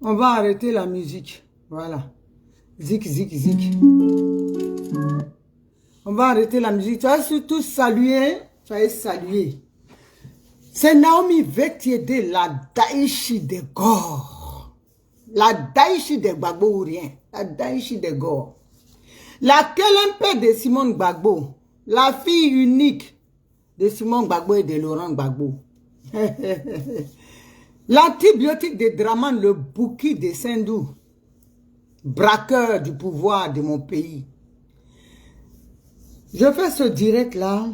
On va arrêter la musique. Voilà. Zik, zik, zik. On va arrêter la musique. Tu vas surtout saluer. Soyez salués. C'est Naomi Vetiede, la Daïchi de Gore. La Daïchi de Gbagbo ou rien. La Daïchi de Gore. La Kelempe de Simone Gbagbo. La fille unique de Simone Gbagbo et de Laurent Gbagbo. L'antibiotique de Draman, le Bouki de Sendou. Braqueur du pouvoir de mon pays. Je fais ce direct-là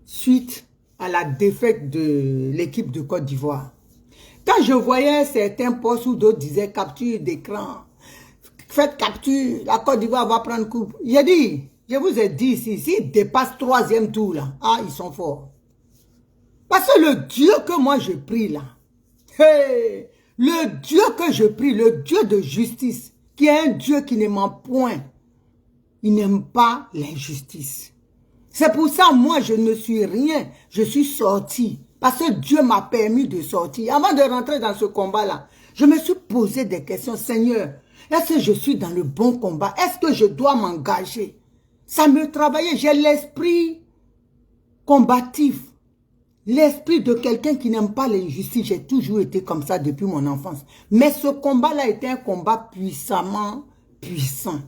suite à la défaite de l'équipe de Côte d'Ivoire. Quand je voyais certains posts où d'autres disaient capture d'écran, faites capture, la Côte d'Ivoire va prendre coupe. J'ai dit, je vous ai dit ici, s'ils dépassent 3e tour là, ah, ils sont forts. Parce que le Dieu que moi je prie là, hey, le Dieu que je prie, le Dieu de justice, qui est un Dieu qui ne ment point, il n'aime pas l'injustice. C'est pour ça, moi, je ne suis rien. Je suis sorti. Parce que Dieu m'a permis de sortir. Avant de rentrer dans ce combat-là, je me suis posé des questions. Seigneur, est-ce que je suis dans le bon combat? Est-ce que je dois m'engager? Ça me travaillait. J'ai l'esprit combatif. L'esprit de quelqu'un qui n'aime pas l'injustice. J'ai toujours été comme ça depuis mon enfance. Mais ce combat-là était un combat puissamment puissant.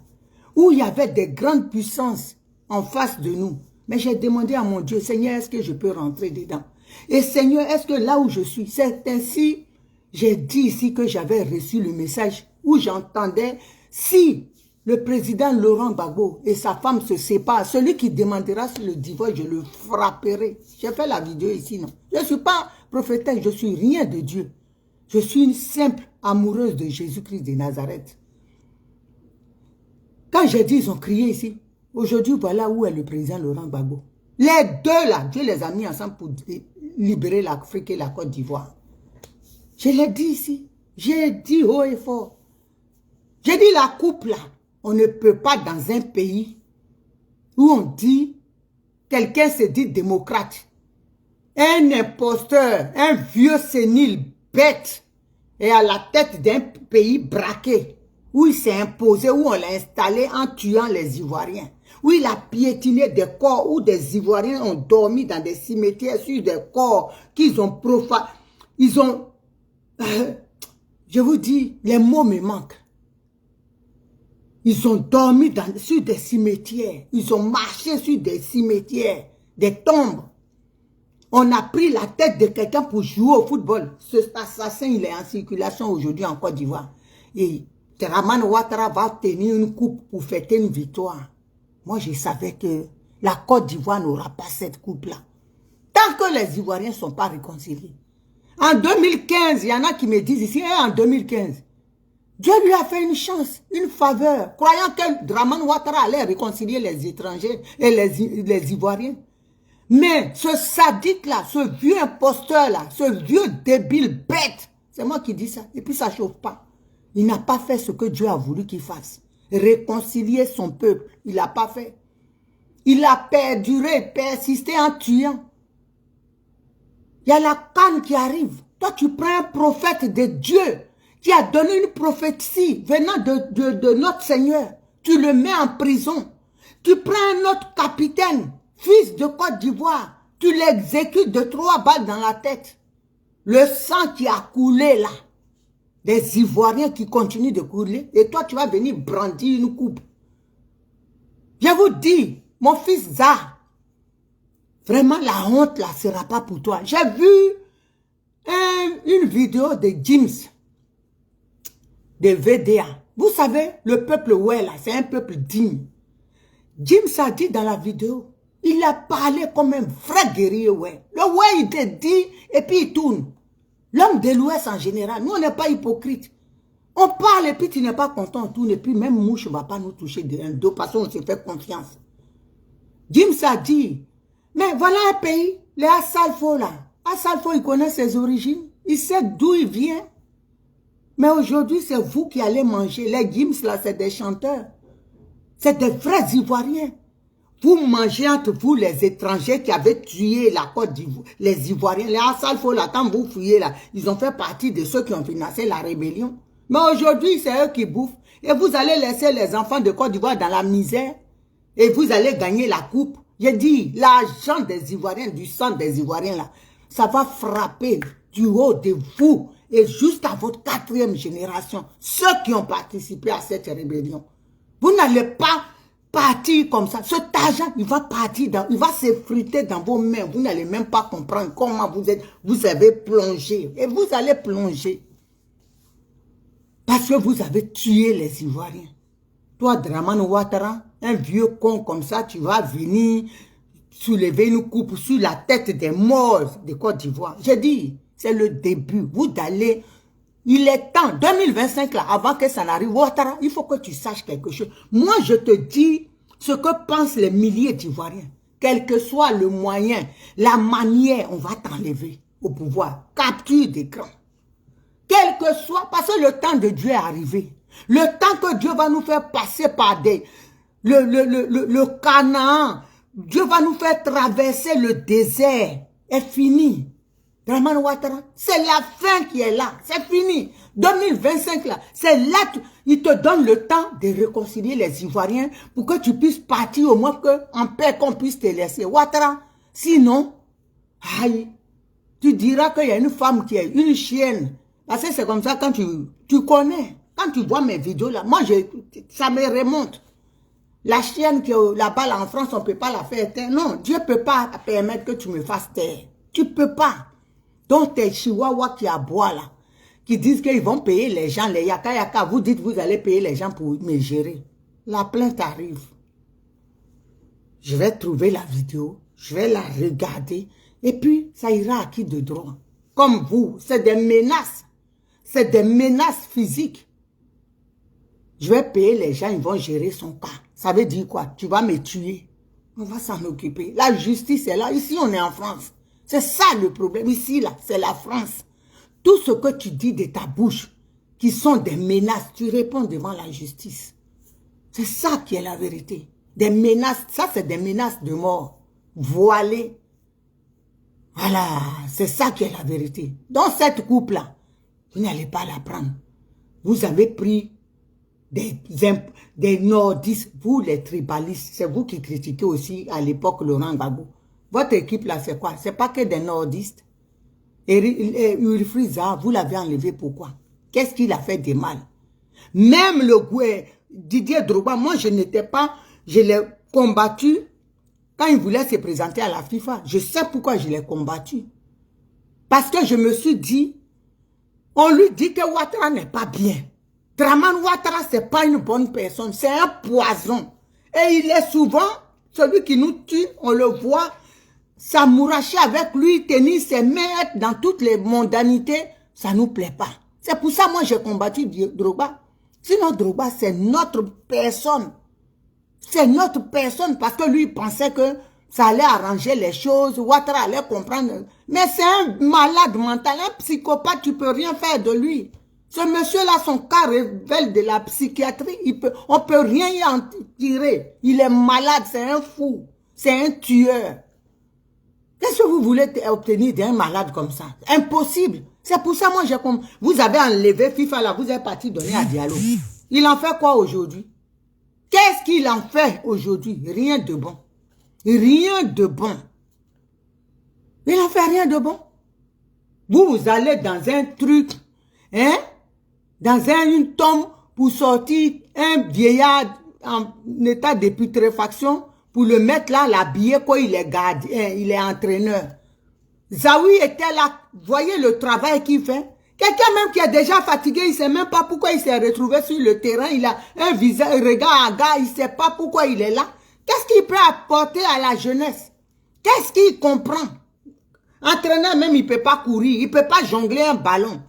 Où il y avait des grandes puissances en face de nous. Mais j'ai demandé à mon Dieu, Seigneur, est-ce que je peux rentrer dedans? Et Seigneur, est-ce que là où je suis, c'est ainsi, j'ai dit ici que j'avais reçu le message où j'entendais, si le président Laurent Gbagbo et sa femme se séparent, celui qui demandera sur le divorce, je le frapperai. J'ai fait la vidéo ici, non? Je ne suis pas prophétesse, je suis rien de Dieu. Je suis une simple amoureuse de Jésus-Christ de Nazareth. Quand j'ai dit, ils ont crié ici. Aujourd'hui, voilà où est le président Laurent Gbagbo. Les deux là, Dieu les a mis ensemble pour libérer l'Afrique et la Côte d'Ivoire. Je l'ai dit ici. J'ai dit haut et fort. J'ai dit la coupe là, on ne peut pas dans un pays où on dit, quelqu'un se dit démocrate. Un imposteur, un vieux sénile bête est à la tête d'un pays braqué. Où il s'est imposé, où on l'a installé en tuant les Ivoiriens. Où il a piétiné des corps, où des Ivoiriens ont dormi dans des cimetières sur des corps qu'ils ont profané. Ils ont... je vous dis, les mots me manquent. Ils ont dormi sur des cimetières. Ils ont marché sur des cimetières, des tombes. On a pris la tête de quelqu'un pour jouer au football. Cet assassin, il est en circulation aujourd'hui en Côte d'Ivoire. Et Draman Ouattara va tenir une coupe pour fêter une victoire. Moi, je savais que la Côte d'Ivoire n'aura pas cette coupe-là. Tant que les Ivoiriens ne sont pas réconciliés. En 2015, il y en a qui me disent ici, en 2015, Dieu lui a fait une chance, une faveur, croyant que Draman Ouattara allait réconcilier les étrangers et les Ivoiriens. Mais ce sadique-là, ce vieux imposteur-là, ce vieux débile bête, c'est moi qui dis ça, et puis ça ne chauffe pas. Il n'a pas fait ce que Dieu a voulu qu'il fasse. Réconcilier son peuple. Il n'a pas fait. Il a perduré, persisté en tuant. Il y a la canne qui arrive. Toi, tu prends un prophète de Dieu qui a donné une prophétie venant de notre Seigneur. Tu le mets en prison. Tu prends un autre capitaine, fils de Côte d'Ivoire. Tu l'exécutes de 3 balles dans la tête. Le sang qui a coulé là. Des Ivoiriens qui continuent de couler. Et toi, tu vas venir brandir une coupe. Je vous dis, mon fils Zah, vraiment la honte là ne sera pas pour toi. J'ai vu une vidéo de James, de VDA. Vous savez, le peuple ouais là, c'est un peuple digne. James a dit dans la vidéo, il a parlé comme un vrai guerrier ouais. Le ouais, il te dit et puis il tourne. L'homme de l'Ouest en général, nous on n'est pas hypocrite. On parle et puis tu n'es pas content, on tourne et puis même mouche ne va pas nous toucher d'un dos parce qu'on se fait confiance. James a dit, mais voilà un pays, les Assalfo là. Assalfo, il connaît ses origines, il sait d'où il vient. Mais aujourd'hui, c'est vous qui allez manger. Les James là, c'est des chanteurs. C'est des vrais Ivoiriens. Vous mangez entre vous les étrangers qui avaient tué la Côte d'Ivoire, les Ivoiriens. Les Assalfo, là, quand vous fouillez là, ils ont fait partie de ceux qui ont financé la rébellion. Mais aujourd'hui, c'est eux qui bouffent. Et vous allez laisser les enfants de Côte d'Ivoire dans la misère. Et vous allez gagner la coupe. J'ai dit, l'argent des Ivoiriens, du sang des Ivoiriens là, ça va frapper du haut de vous et jusqu'à votre 4e génération, ceux qui ont participé à cette rébellion. Vous n'allez pas partir comme ça. Cet argent, il va partir, il va s'effriter dans vos mains. Vous n'allez même pas comprendre comment vous avez plongé. Et vous allez plonger. Parce que vous avez tué les Ivoiriens. Toi, Dramane Ouattara, un vieux con comme ça, tu vas venir soulever une coupe sur la tête des morts de Côte d'Ivoire. J'ai dit, c'est le début. Vous allez, il est temps, 2025 là, avant que ça n'arrive, Ouattara, il faut que tu saches quelque chose. Moi, je te dis ce que pensent les milliers d'Ivoiriens. Quel que soit le moyen, la manière, on va t'enlever au pouvoir. Capture d'écran. Quel que soit, parce que le temps de Dieu est arrivé. Le temps que Dieu va nous faire passer par le Canaan, Dieu va nous faire traverser le désert, est fini. Dramane Ouattara, c'est la fin qui est là, c'est fini. 2025 là, c'est là, il te donne le temps de réconcilier les Ivoiriens pour que tu puisses partir au moins en paix, qu'on puisse te laisser. Ouattara, sinon, aïe, tu diras qu'il y a une femme qui est une chienne. Parce que c'est comme ça quand tu connais. Quand tu vois mes vidéos là, moi, ça me remonte. La chienne qui est là-bas là, en France, on ne peut pas la faire taire. Non, Dieu ne peut pas permettre que tu me fasses taire. Tu ne peux pas. Donc, tes chihuahuas qui aboient là, qui disent qu'ils vont payer les gens, les yaka, vous dites vous allez payer les gens pour me gérer. La plainte arrive. Je vais trouver la vidéo, je vais la regarder, et puis ça ira à qui de droit. Comme vous, c'est des menaces. C'est des menaces physiques. Je vais payer les gens, ils vont gérer son cas. Ça veut dire quoi? Tu vas me tuer. On va s'en occuper. La justice est là. Ici, on est en France. C'est ça le problème. Ici, là, c'est la France. Tout ce que tu dis de ta bouche, qui sont des menaces, tu réponds devant la justice. C'est ça qui est la vérité. Des menaces, ça c'est des menaces de mort. Voilées. Voilà, c'est ça qui est la vérité. Dans cette coupe-là, vous n'allez pas la prendre. Vous avez pris des nordistes, vous les tribalistes, c'est vous qui critiquez aussi à l'époque Laurent Gbagbo. Votre équipe là, c'est quoi? C'est pas que des nordistes. Et Wilfried Zaha, vous l'avez enlevé pourquoi? Qu'est-ce qu'il a fait de mal? Même le Didier Drogba, moi je n'étais pas, je l'ai combattu quand il voulait se présenter à la FIFA. Je sais pourquoi je l'ai combattu. Parce que je me suis dit, on lui dit que Ouattara n'est pas bien. Dramane Ouattara, c'est pas une bonne personne, c'est un poison. Et il est souvent, celui qui nous tue, on le voit, s'amouracher avec lui, tenir ses mains, être dans toutes les mondanités, ça nous plaît pas. C'est pour ça, moi, j'ai combattu Drogba. Sinon, Drogba, c'est notre personne. C'est notre personne parce que lui, il pensait que ça allait arranger les choses, Ouattara allait comprendre. Mais c'est un malade mental, un psychopathe, tu peux rien faire de lui. Ce monsieur-là, son cas révèle de la psychiatrie. On peut rien y en tirer. Il est malade, c'est un fou. C'est un tueur. Qu'est-ce que vous voulez obtenir d'un malade comme ça? Impossible. C'est pour ça, moi, vous avez enlevé FIFA là, vous êtes parti donner à Diallo. Il en fait quoi aujourd'hui? Qu'est-ce qu'il en fait aujourd'hui? Rien de bon. Rien de bon. Il n'en fait rien de bon. Vous allez dans un truc, hein? Dans une tombe pour sortir un vieillard en état de putréfaction pour le mettre là, l'habiller quoi, il est gardien, il est entraîneur. Zawi était là, voyez le travail qu'il fait. Quelqu'un même qui est déjà fatigué, il ne sait même pas pourquoi il s'est retrouvé sur le terrain, il a un visage, un regard à gars, il ne sait pas pourquoi il est là. Qu'est-ce qu'il peut apporter à la jeunesse? Qu'est-ce qu'il comprend? Entraîneur même, il ne peut pas courir, il ne peut pas jongler un ballon.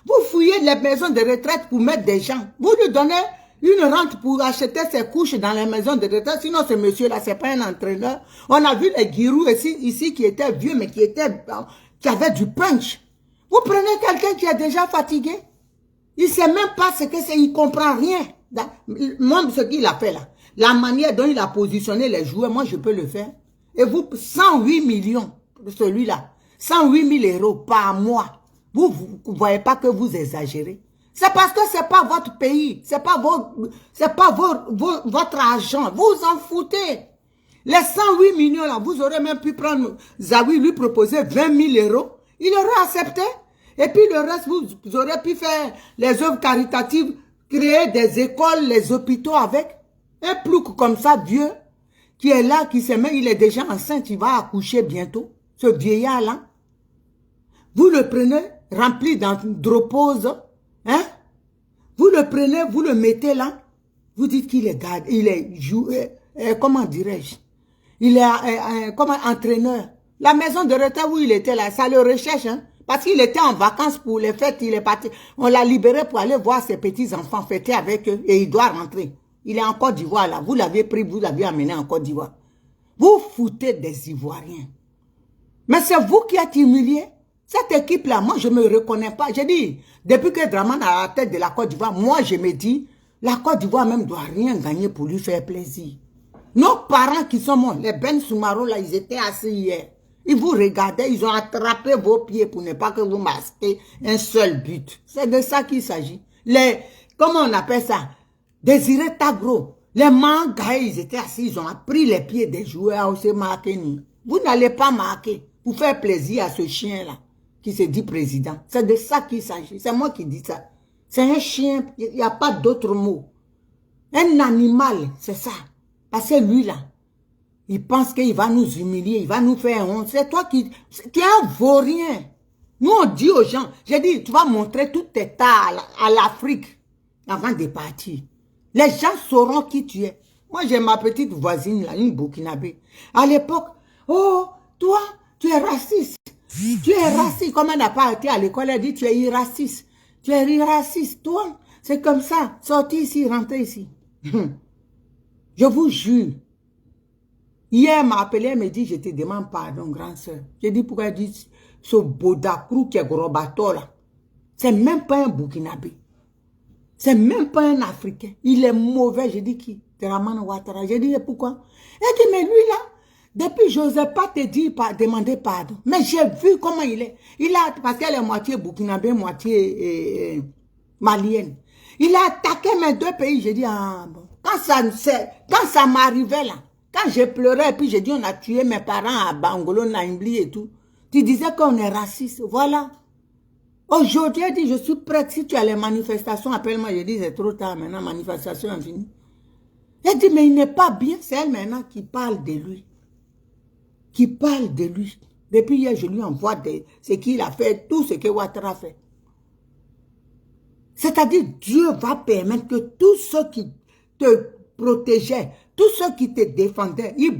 Vous fouillez les maisons de retraite pour mettre des gens. Vous lui donnez une rente pour acheter ses couches dans les maisons de retraite. Sinon, ce monsieur-là, ce n'est pas un entraîneur. On a vu les Giroud ici qui étaient vieux, mais qui avaient du punch. Vous prenez quelqu'un qui est déjà fatigué. Il ne sait même pas ce que c'est, il ne comprend rien. Moi, ce qu'il a fait là, la manière dont il a positionné les joueurs, moi, je peux le faire. Et vous, 108 millions, celui-là, 108 000 euros par mois, vous ne voyez pas que vous exagérez. C'est parce que ce n'est pas votre pays, ce n'est pas, votre argent, vous en foutez. Les 108 millions là, vous aurez même pu prendre Zawi, lui proposer 20 000 euros, il aurait accepté. Et puis le reste, vous aurez pu faire les œuvres caritatives, créer des écoles, les hôpitaux avec. Un plouc comme ça, vieux, qui est là, qui se met, il est déjà enceinte, il va accoucher bientôt. Ce vieillard-là. Vous le prenez, rempli d'andropause, hein? Vous le prenez, vous le mettez là. Vous dites qu'il est garde, il est comment dirais-je? Il est comme entraîneur. La maison de retraite où il était là, ça le recherche, hein? Parce qu'il était en vacances pour les fêtes, il est parti. On l'a libéré pour aller voir ses petits-enfants, fêter avec eux, et il doit rentrer. Il est en Côte d'Ivoire là. Vous l'avez pris, vous l'avez amené en Côte d'Ivoire. Vous foutez des Ivoiriens. Mais c'est vous qui êtes humilié. Cette équipe-là, moi, je ne me reconnais pas. J'ai dit, depuis que Draman a la tête de la Côte d'Ivoire, moi, je me dis, la Côte d'Ivoire même ne doit rien gagner pour lui faire plaisir. Nos parents qui sont morts, les Ben Soumaro, là, ils étaient assis hier. Ils vous regardaient, ils ont attrapé vos pieds pour ne pas que vous masquez un seul but. C'est de ça qu'il s'agit. Comment on appelle ça? Désiré Tagro. Les mangas, ils étaient assis, ils ont pris les pieds des joueurs à se marquer. Vous n'allez pas marquer pour faire plaisir à ce chien-là qui se dit président. C'est de ça qu'il s'agit. C'est moi qui dis ça. C'est un chien, il n'y a pas d'autre mot. Un animal, c'est ça. Parce que lui là, il pense qu'il va nous humilier, il va nous faire honte. C'est toi qui es un vaurien. Nous on dit aux gens, j'ai dit, tu vas montrer tout tes tas à l'Afrique avant de partir. Les gens sauront qui tu es. Moi j'ai ma petite voisine là, une Burkinabé. À l'époque, oh, toi, tu es raciste. Tu es raciste. Comme elle n'a pas été à l'école, elle dit, tu es irraciste. Tu es irraciste. Toi, c'est comme ça. Sortez ici, rentrez ici. Je vous jure. Hier, elle m'a appelé, elle me dit, je te demande pardon, grande soeur. J'ai dit, pourquoi elle dit, ce Bodakrou qui est gros bateau là, c'est même pas un Burkinabé. C'est même pas un Africain. Il est mauvais. J'ai dit qui? Dramane Ouattara. J'ai dit, pourquoi? Elle dit, mais lui là, depuis, je n'osais pas te dire, demander pardon. Mais j'ai vu comment il est. Parce qu'elle est moitié Burkinabé, moitié malienne. Il a attaqué mes deux pays. J'ai dit, ah bon. Quand ça m'arrivait là, quand je pleurais, et puis j'ai dit, on a tué mes parents à Bangolo, Naimbli et tout. Tu disais qu'on est raciste. Voilà. Aujourd'hui, elle dit, je suis prête. Si tu as les manifestations, appelle-moi. Je dis, c'est trop tard maintenant, manifestation est finie. Elle dit, mais il n'est pas bien. C'est elle maintenant qui parle de lui. Qui parle de lui. Depuis hier, je lui envoie ce qu'il a fait, tout ce que Ouattara fait. C'est-à-dire, Dieu va permettre que tous ceux qui te protégeaient, tous ceux qui te défendaient, ils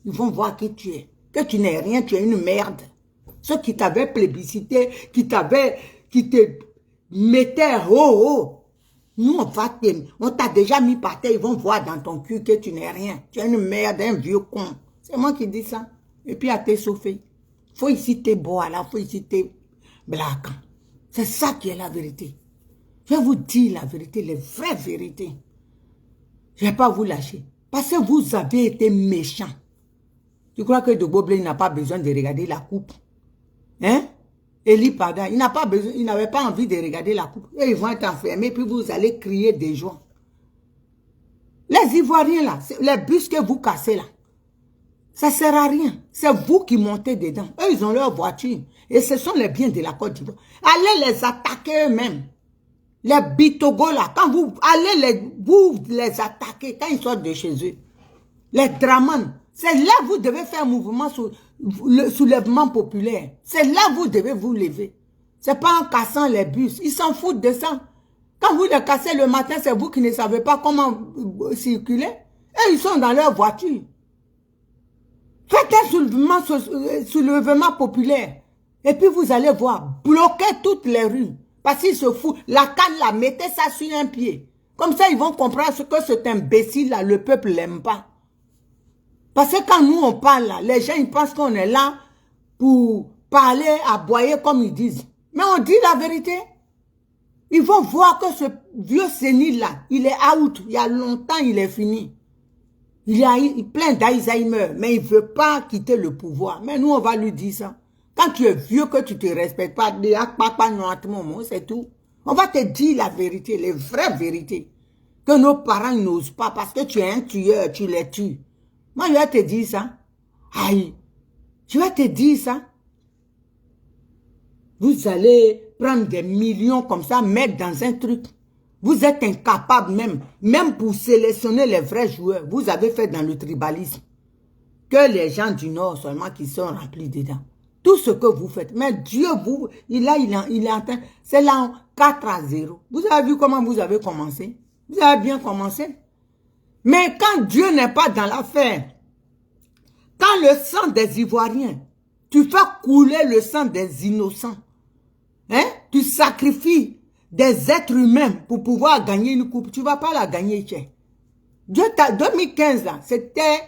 vont voir qui tu es. Que tu n'es rien, tu es une merde. Ceux qui t'avaient plébiscité, qui te mettaient haut. Nous, on t'a déjà mis par terre, ils vont voir dans ton cul que tu n'es rien. Tu es une merde, un vieux con. C'est moi qui dis ça. Et puis à t'essouffler. Faut ici te boire là, faut ici te blaguer. C'est ça qui est la vérité. Je vais vous dire la vérité, les vraies vérités. Je ne vais pas vous lâcher. Parce que vous avez été méchants. Tu crois que de Boblé n'a pas besoin de regarder la coupe? Hein? Eli Pada, il n'avait pas envie de regarder la coupe. Et ils vont être enfermés, puis vous allez crier des joies. Les Ivoiriens là, les bus que vous cassez là, ça ne sert à rien. C'est vous qui montez dedans. Eux, ils ont leur voiture. Et ce sont les biens de la Côte d'Ivoire. Allez les attaquer eux-mêmes. Les Bitogo là, quand vous allez vous les attaquer, quand ils sortent de chez eux. Les Draman, c'est là que vous devez faire un mouvement sur le soulèvement populaire. C'est là que vous devez vous lever. Ce n'est pas en cassant les bus. Ils s'en foutent de ça. Quand vous les cassez le matin, c'est vous qui ne savez pas comment circuler. Et ils sont dans leur voiture. Faites un soulèvement populaire. Et puis vous allez voir, bloquer toutes les rues. Parce qu'ils se foutent. La canne là, mettez ça sur un pied. Comme ça, ils vont comprendre que cet imbécile là, le peuple l'aime pas. Parce que quand nous on parle là, les gens ils pensent qu'on est là pour parler, aboyer comme ils disent. Mais on dit la vérité. Ils vont voir que ce vieux sénile-là, il est out. Il y a longtemps, il est fini. Il est plein d'Alzheimer, mais il ne veut pas quitter le pouvoir. Mais nous, on va lui dire ça. Quand tu es vieux, que tu ne te respectes pas, c'est tout. On va te dire la vérité, les vraies vérités. Que nos parents n'osent pas parce que tu es un tueur, tu les tues. Moi, je vais te dire ça. Aïe, je vais te dire ça. Vous allez prendre des millions comme ça, mettre dans un truc. Vous êtes incapable même pour sélectionner les vrais joueurs. Vous avez fait dans le tribalisme. Que les gens du Nord seulement qui sont remplis dedans. Tout ce que vous faites. Mais Dieu, vous, il est en train. C'est là 4-0. Vous avez vu comment vous avez commencé? Vous avez bien commencé. Mais quand Dieu n'est pas dans l'affaire, quand le sang des Ivoiriens, tu fais couler le sang des innocents, hein? Tu sacrifies des êtres humains pour pouvoir gagner une coupe, tu ne vas pas la gagner, Dieu 2015, là, c'était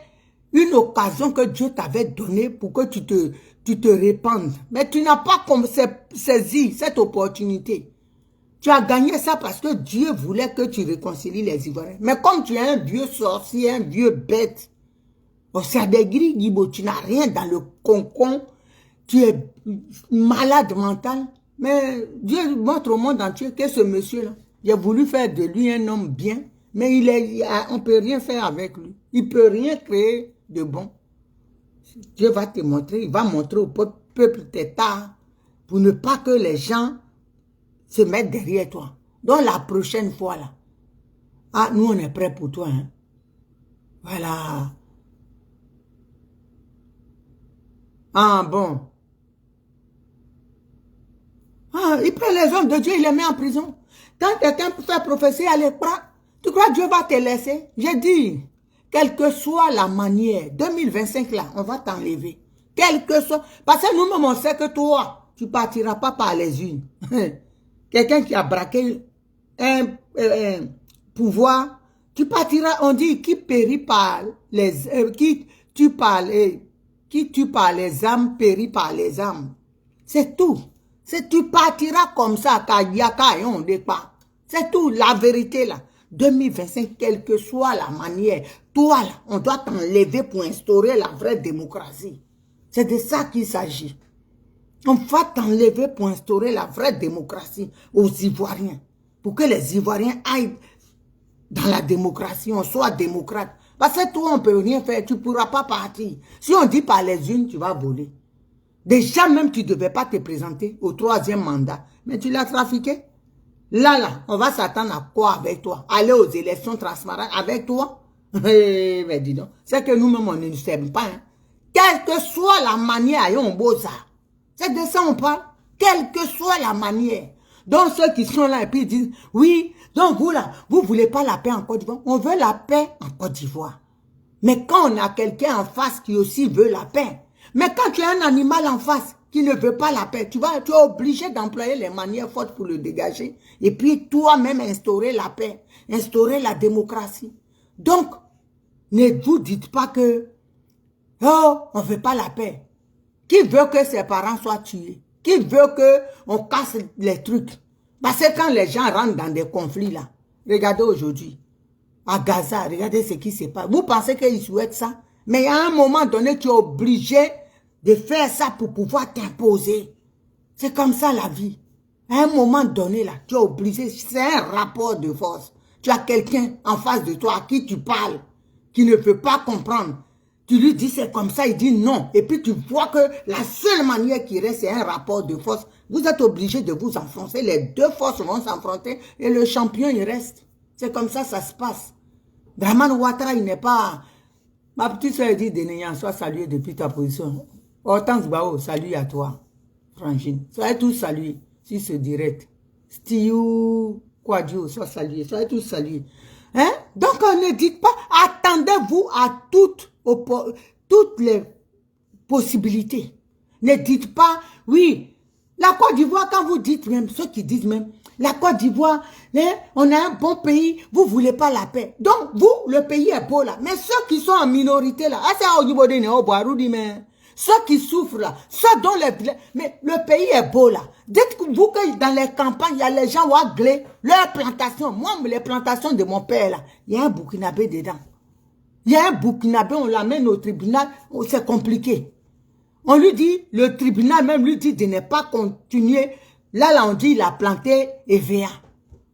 une occasion que Dieu t'avait donnée pour que tu te répandes. Mais tu n'as pas saisi cette opportunité. Tu as gagné ça parce que Dieu voulait que tu réconcilies les Ivoiriens. Mais comme tu es un vieux sorcier, un vieux bête, tu n'as rien dans le concon, tu es malade mental. Mais Dieu montre au monde entier que ce monsieur-là, il a voulu faire de lui un homme bien, mais on ne peut rien faire avec lui. Il ne peut rien créer de bon. Dieu va te montrer, il va montrer au peuple tes tares pour ne pas que les gens se mettent derrière toi. Donc la prochaine fois là, ah, nous on est prêts pour toi. Hein? Voilà. Ah bon. Ah, il prend les hommes de Dieu, il les met en prison. Quand quelqu'un fait prophétie à l'épreuve, tu crois que Dieu va te laisser? J'ai dit, quelle que soit la manière, 2025 là, on va t'enlever. Quelle que soit, parce que nous-mêmes on sait que toi, tu ne partiras pas par les unes. Quelqu'un qui a braqué un pouvoir, tu partiras, on dit, qui périt par les, qui tue par les âmes, périt par les âmes. C'est tout. Tu partiras comme ça, c'est tout, la vérité là. 2025, quelle que soit la manière, toi là, on doit t'enlever pour instaurer la vraie démocratie. C'est de ça qu'il s'agit. On va t'enlever pour instaurer la vraie démocratie aux Ivoiriens. Pour que les Ivoiriens aillent dans la démocratie, on soit démocrate. Parce que toi, on ne peut rien faire, tu ne pourras pas partir. Si on dit par les unes, tu vas voler. Déjà même, tu ne devais pas te présenter au 3e mandat. Mais tu l'as trafiqué. Là, on va s'attendre à quoi avec toi? Aller aux élections transparentes avec toi? Mais dis donc, c'est que nous-mêmes, on ne s'aime pas. Hein. Quelle que soit la manière, on bosse ça. C'est de ça on parle. Quelle que soit la manière. Donc ceux qui sont là et puis ils disent, oui, donc vous là, vous ne voulez pas la paix en Côte d'Ivoire. On veut la paix en Côte d'Ivoire. Mais quand on a quelqu'un en face qui aussi veut la paix, mais quand tu as un animal en face qui ne veut pas la paix, tu es obligé d'employer les manières fortes pour le dégager. Et puis toi-même instaurer la paix, instaurer la démocratie. Donc, ne vous dites pas que, oh, on ne veut pas la paix. Qui veut que ses parents soient tués? Qui veut qu'on casse les trucs? Parce que quand les gens rentrent dans des conflits là, regardez aujourd'hui, à Gaza, regardez ce qui se passe. Vous pensez qu'ils souhaitent ça? Mais à un moment donné, tu es obligé de faire ça pour pouvoir t'imposer. C'est comme ça la vie. À un moment donné, là, tu es obligé. C'est un rapport de force. Tu as quelqu'un en face de toi à qui tu parles, qui ne peut pas comprendre. Tu lui dis c'est comme ça, il dit non. Et puis tu vois que la seule manière qui reste, c'est un rapport de force. Vous êtes obligé de vous enfoncer. Les deux forces vont s'affronter et le champion, il reste. C'est comme ça se passe. Dramane Ouattara, il n'est pas... Ma petite soeur dit, Denéan, sois salué depuis ta position. Hortense Bao, salut à toi, Frangine. Soyez tous salués, si ce direct. Stiou, Quadio, sois salué, soyez tous salués. Hein? Donc, ne dites pas, attendez-vous à toutes les possibilités. Ne dites pas, oui, la Côte d'Ivoire, quand vous dites même, ceux qui disent même, la Côte d'Ivoire, hein, on a un bon pays, vous ne voulez pas la paix. Donc, vous, le pays est beau là. Mais ceux qui sont en minorité là, Ceux qui souffrent là, ceux dont mais le pays est beau là. Dites-vous que dans les campagnes, il y a les gens qui ont glé leurs plantations. Moi, les plantations de mon père là, il y a un Burkinabé dedans. Il y a un Burkinabé, on l'amène au tribunal, c'est compliqué. On lui dit, le tribunal même lui dit de ne pas continuer. Là, on dit, il a planté EVA.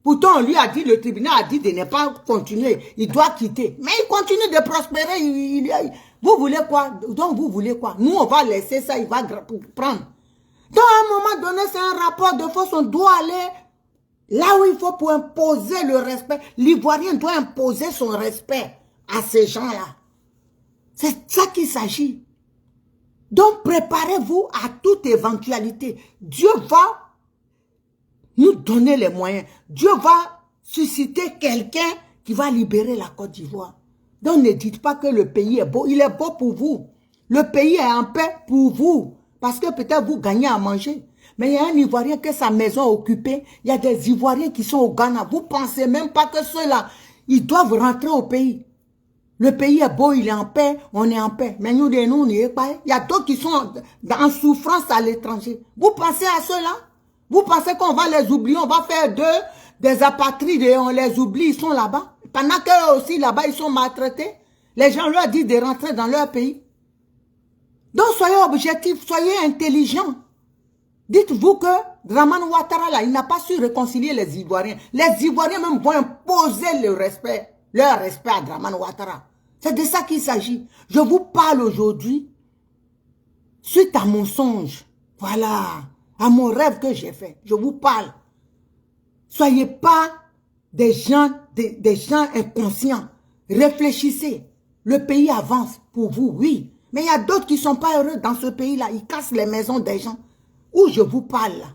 Pourtant, on lui a dit, le tribunal a dit de ne pas continuer. Il doit quitter. Mais il continue de prospérer. Vous voulez quoi? Donc, vous voulez quoi? Nous, on va laisser ça, il va prendre. Donc, à un moment donné, c'est un rapport de force. On doit aller là où il faut pour imposer le respect. L'Ivoirien doit imposer son respect à ces gens-là. C'est ça qu'il s'agit. Donc, préparez-vous à toute éventualité. Dieu va nous donner les moyens. Dieu va susciter quelqu'un qui va libérer la Côte d'Ivoire. Donc, ne dites pas que le pays est beau. Il est beau pour vous. Le pays est en paix pour vous. Parce que peut-être vous gagnez à manger. Mais il y a un Ivoirien qui a sa maison occupée. Il y a des Ivoiriens qui sont au Ghana. Vous ne pensez même pas que ceux-là, ils doivent rentrer au pays. Le pays est beau, il est en paix, on est en paix. Mais nous, on n'y est pas. Il y a d'autres qui sont en souffrance à l'étranger. Vous pensez à ceux-là? Vous pensez qu'on va les oublier? On va faire des apatrides et on les oublie, ils sont là-bas. Pendant qu'eux aussi, là-bas, ils sont maltraités. Les gens leur disent de rentrer dans leur pays. Donc, soyez objectifs, soyez intelligents. Dites-vous que Dramane Ouattara, là, il n'a pas su réconcilier les Ivoiriens. Les Ivoiriens même vont imposer leur respect à Dramane Ouattara. C'est de ça qu'il s'agit. Je vous parle aujourd'hui suite à mon songe. Voilà, à mon rêve que j'ai fait. Je vous parle. Soyez pas des gens inconscients. Réfléchissez. Le pays avance pour vous, oui. Mais il y a d'autres qui ne sont pas heureux dans ce pays-là. Ils cassent les maisons des gens. Où je vous parle là.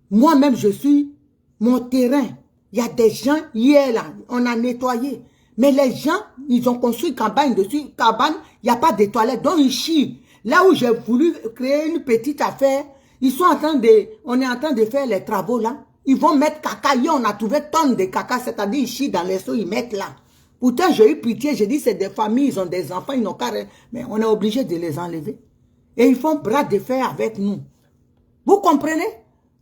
Moi-même, je suis mon terrain. Il y a des gens, hier là, on a nettoyé. Mais les gens, ils ont construit cabane dessus. Cabane, il n'y a pas de toilettes. Donc ils chient. Là où j'ai voulu créer une petite affaire, ils sont en train de, on est en train de faire les travaux là. Ils vont mettre caca. Hier, on a trouvé tonnes de caca. C'est-à-dire, ils chient dans les seaux, ils mettent là. Pourtant, j'ai eu pitié. J'ai dit, c'est des familles, ils ont des enfants, ils n'ont qu'à... Mais on est obligé de les enlever. Et ils font bras de fer avec nous. Vous comprenez?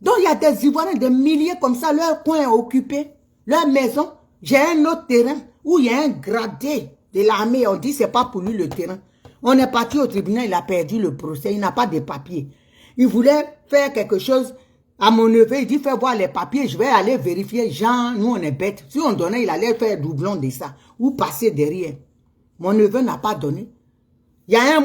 Donc, il y a des Ivoiriens, des milliers comme ça, leur coin est occupé, leur maison. J'ai un autre terrain où il y a un gradé de l'armée. On dit, c'est pas pour lui le terrain. On est parti au tribunal, il a perdu le procès, il n'a pas de papiers. Il voulait faire quelque chose à mon neveu, il dit, fais voir les papiers, je vais aller vérifier. Jean, nous on est bêtes. Si on donnait, il allait faire doublon de ça, ou passer derrière. Mon neveu n'a pas donné. Il y a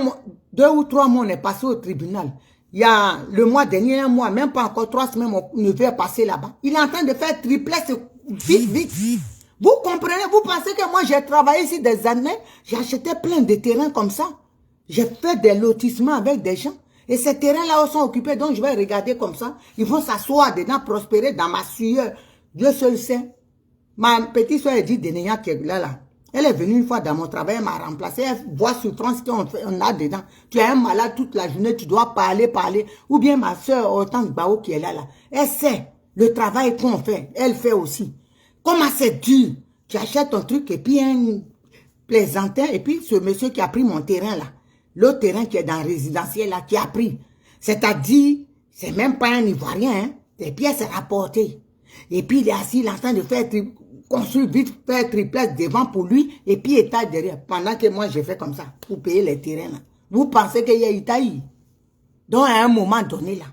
2 ou 3 mois, on est passé au tribunal. Il y a le mois dernier, 1 mois, même pas encore 3 semaines, mon neveu est passé là-bas. Il est en train de faire triplex vite, vite. Vous comprenez? Vous pensez que moi, j'ai travaillé ici des années, j'ai acheté plein de terrains comme ça. J'ai fait des lotissements avec des gens. Et ces terrains-là sont occupés, donc je vais regarder comme ça. Ils vont s'asseoir dedans, prospérer dans ma sueur. Dieu seul sait. Ma petite soeur dit de Néa qui est là. Elle est venue une fois dans mon travail, elle m'a remplacé. Elle voit souffrance qu'on a dedans. Tu es un malade toute la journée, tu dois parler. Ou bien ma soeur, autant de Bao qui est là. Elle sait le travail qu'on fait. Elle fait aussi. Comment c'est dur. Tu achètes ton truc et puis un plaisantin. Et puis ce monsieur qui a pris mon terrain là. L'autre terrain qui est dans le résidentiel là, qui a pris. C'est-à-dire, c'est même pas un Ivoirien. Hein? Les pièces rapportées. Et puis il est assis, il est en train de faire construire vite, faire triplex devant pour lui, et puis étage derrière. Pendant que moi, j'ai fait comme ça, pour payer les terrains. Là. Vous pensez qu'il y a Itaï? Donc, à un moment donné, là,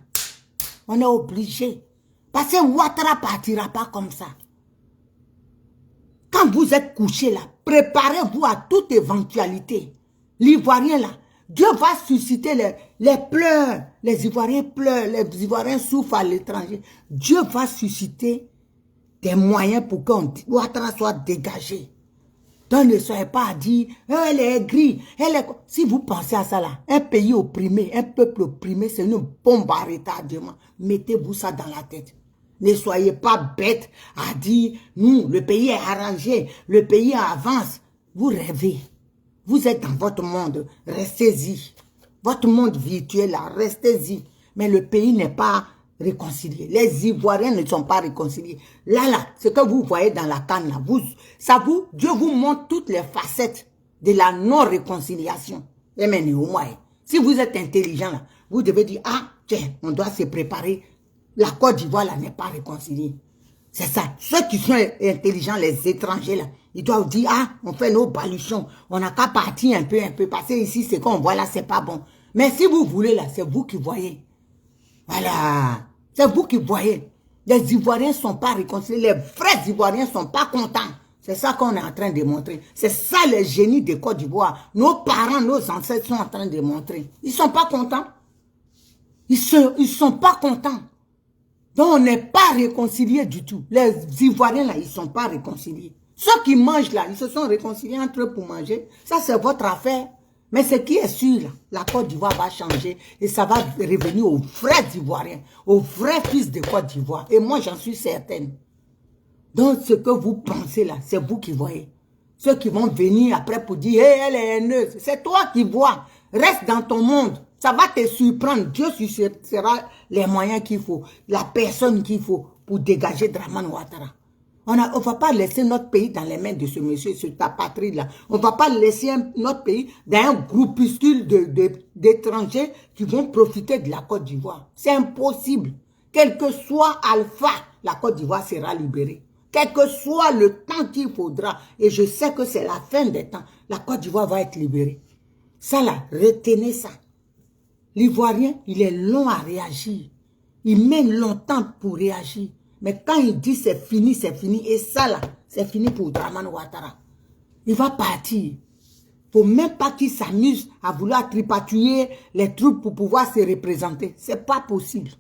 on est obligé. Parce que Ouattara partira pas comme ça. Quand vous êtes couché là, préparez-vous à toute éventualité. L'Ivoirien là, Dieu va susciter les pleurs. Les Ivoiriens pleurent, les Ivoiriens souffrent à l'étranger. Dieu va susciter des moyens pour qu'on Ouattara soit dégagé. Donc ne soyez pas à dire, elle est aigrie, elle est... Si vous pensez à ça là, un pays opprimé, un peuple opprimé, c'est une bombe à retardement. Mettez-vous ça dans la tête. Ne soyez pas bêtes à dire, nous, le pays est arrangé, le pays avance. Vous rêvez. Vous êtes dans votre monde, restez-y. Votre monde virtuel là, restez-y. Mais le pays n'est pas réconcilié. Les Ivoiriens ne sont pas réconciliés. Là, ce que vous voyez dans la canne, là, Dieu vous montre toutes les facettes de la non-réconciliation. Et maintenant, au moins, Si vous êtes intelligent, là, vous devez dire, ah, tiens, on doit se préparer. La Côte d'Ivoire, là, n'est pas réconciliée. C'est ça. Ceux qui sont intelligents, les étrangers, là, ils doivent dire, ah, on fait nos baluchons. On n'a qu'à partir un peu. Parce que ici, ce qu'on voit là, c'est pas bon. Mais si vous voulez, là, c'est vous qui voyez. Voilà. C'est vous qui voyez. Les Ivoiriens ne sont pas réconciliés. Les vrais Ivoiriens ne sont pas contents. C'est ça qu'on est en train de montrer. C'est ça les génies de Côte d'Ivoire. Nos parents, nos ancêtres sont en train de montrer. Ils ne sont pas contents. Ils sont pas contents. Donc on n'est pas réconciliés du tout. Les Ivoiriens là, ils ne sont pas réconciliés. Ceux qui mangent là, ils se sont réconciliés entre eux pour manger. Ça c'est votre affaire. Mais ce qui est sûr, là, la Côte d'Ivoire va changer et ça va revenir aux vrais Ivoiriens, aux vrais fils de Côte d'Ivoire. Et moi, j'en suis certaine. Donc, ce que vous pensez là, c'est vous qui voyez. Ceux qui vont venir après pour dire, hey, elle est haineuse. C'est toi qui vois. Reste dans ton monde. Ça va te surprendre. Dieu suscitera les moyens qu'il faut, la personne qu'il faut pour dégager Dramane Ouattara. On ne va pas laisser notre pays dans les mains de ce monsieur, sur ta patrie là. On ne va pas laisser notre pays dans un groupuscule d'étrangers qui vont profiter de la Côte d'Ivoire. C'est impossible. Quel que soit Alpha, la Côte d'Ivoire sera libérée. Quel que soit le temps qu'il faudra, et je sais que c'est la fin des temps, la Côte d'Ivoire va être libérée. Ça là, retenez ça. L'Ivoirien, il est long à réagir. Il met longtemps pour réagir. Mais quand il dit c'est fini, et ça là, c'est fini pour Dramane Ouattara. Il va partir. Il ne faut même pas qu'il s'amuse à vouloir tripatouiller les troupes pour pouvoir se représenter. Ce n'est pas possible.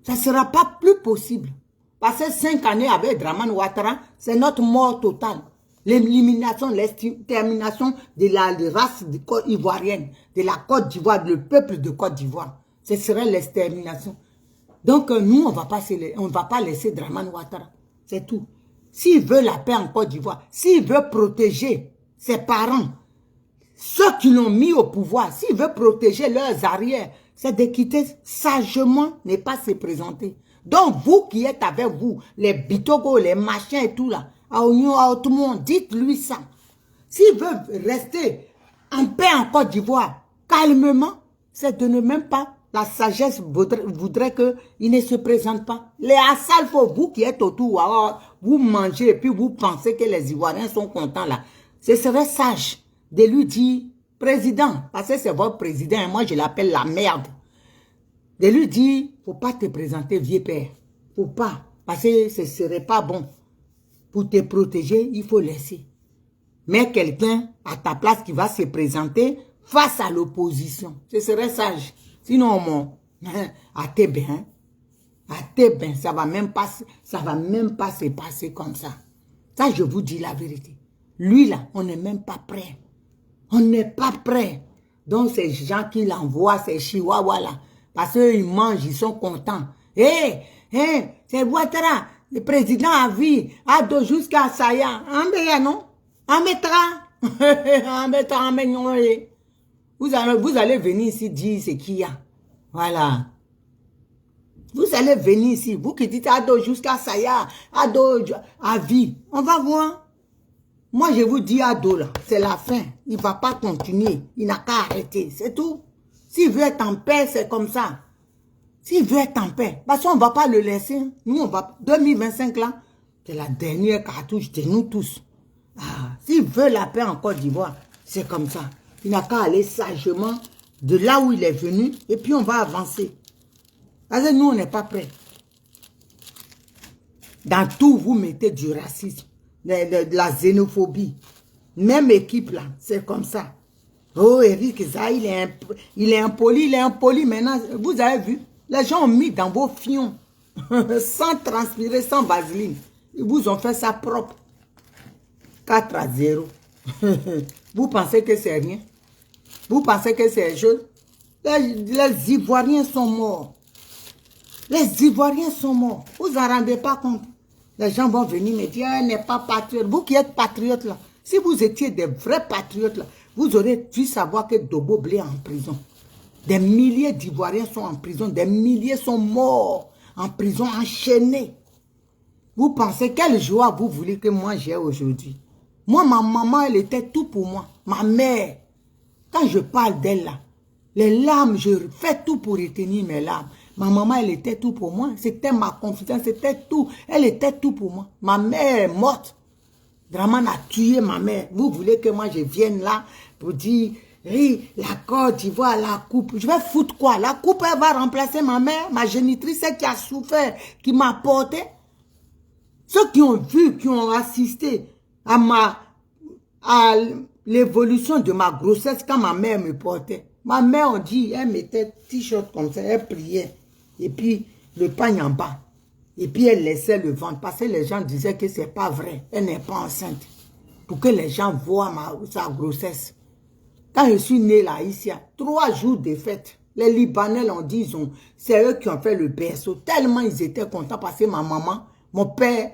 Ça ne sera pas plus possible. Passer 5 années avec Dramane Ouattara, c'est notre mort totale. L'élimination, l'extermination de la race ivoirienne, de la Côte d'Ivoire, le peuple de Côte d'Ivoire. Ce serait l'extermination. Donc, nous, on ne va pas laisser Dramane Ouattara. C'est tout. S'il veut la paix en Côte d'Ivoire, s'il veut protéger ses parents, ceux qui l'ont mis au pouvoir, s'il veut protéger leurs arrières, c'est de quitter sagement, ne pas se présenter. Donc, vous qui êtes avec vous, les bitogos, les machins et tout là, à tout le monde, dites-lui ça. S'il veut rester en paix en Côte d'Ivoire, calmement, c'est de ne même pas. La sagesse voudrait qu'il ne se présente pas. Les Assalfo, vous qui êtes autour, alors, vous mangez et puis vous pensez que les Ivoiriens sont contents là. Ce serait sage de lui dire, président, parce que c'est votre président et moi je l'appelle la merde. De lui dire, faut pas te présenter vieux père. Faut pas, parce que ce serait pas bon. Pour te protéger, il faut laisser. Mais quelqu'un à ta place qui va se présenter face à l'opposition. Ce serait sage. Sinon, à tes bains, ça va même pas se passer comme ça. Ça, je vous dis la vérité. Lui, là, on n'est même pas prêt. On n'est pas prêt. Donc, ces gens qui l'envoient, ces chihuahuas là, parce qu'ils mangent, ils sont contents. C'est Ouattara, le président a vu, Ado jusqu'à Saya. Non? En mettra. Vous allez venir ici dire ce qu'il y a. Voilà. Vous allez venir ici. Vous qui dites Ado jusqu'à Saya, Ado à vie. On va voir. Moi, je vous dis Ado là, c'est la fin. Il ne va pas continuer. Il n'a qu'à arrêter. C'est tout. S'il veut être en paix, c'est comme ça. S'il veut être en paix, parce qu'on ne va pas le laisser. Nous, on va. 2025 là, c'est la dernière cartouche de nous tous. S'il veut la paix en Côte d'Ivoire, c'est comme ça. Il n'a qu'à aller sagement de là où il est venu et puis on va avancer. Parce que nous, on n'est pas prêts. Dans tout, vous mettez du racisme, de la xénophobie. Même équipe là, c'est comme ça. Oh, Eric Zah, il est impoli maintenant. Vous avez vu, les gens ont mis dans vos fions, sans transpirer, sans vaseline. Ils vous ont fait ça propre. 4-0. Vous pensez que c'est rien? Vous pensez que c'est juste? Les Ivoiriens sont morts. Les Ivoiriens sont morts. Vous en rendez pas compte? Les gens vont venir me dire, elle n'est pas patriote. Vous qui êtes patriote là, si vous étiez des vrais patriotes là, vous aurez dû savoir que Dobo Blé est en prison. Des milliers d'Ivoiriens sont en prison. Des milliers sont morts en prison, enchaînés. Vous pensez quelle joie vous voulez que moi j'ai aujourd'hui? Moi, ma maman, elle était tout pour moi. Ma mère, quand je parle d'elle là, Les larmes, je fais tout pour retenir mes larmes. Ma maman, elle était tout pour moi. C'était ma confidence, c'était tout. Elle était tout pour moi. Ma mère est morte. Draman a tué ma mère. Vous voulez que moi je vienne là pour dire, oui, la Côte d'Ivoire, la coupe. Je vais foutre quoi? La coupe, elle va remplacer ma mère, ma génitrice, celle qui a souffert, qui m'a porté. Ceux qui ont vu, qui ont assisté à l'évolution de ma grossesse quand ma mère me portait. Ma mère, on dit, elle mettait t-shirt comme ça, elle priait. Et puis, le pagne en bas. Et puis, elle laissait le ventre. Parce que les gens disaient que c'est pas vrai. Elle n'est pas enceinte. Pour que les gens voient sa grossesse. Quand je suis née là, ici, 3 jours de fête. Les Libanais l'ont dit, c'est eux qui ont fait le berceau. Tellement ils étaient contents parce que ma maman, mon père,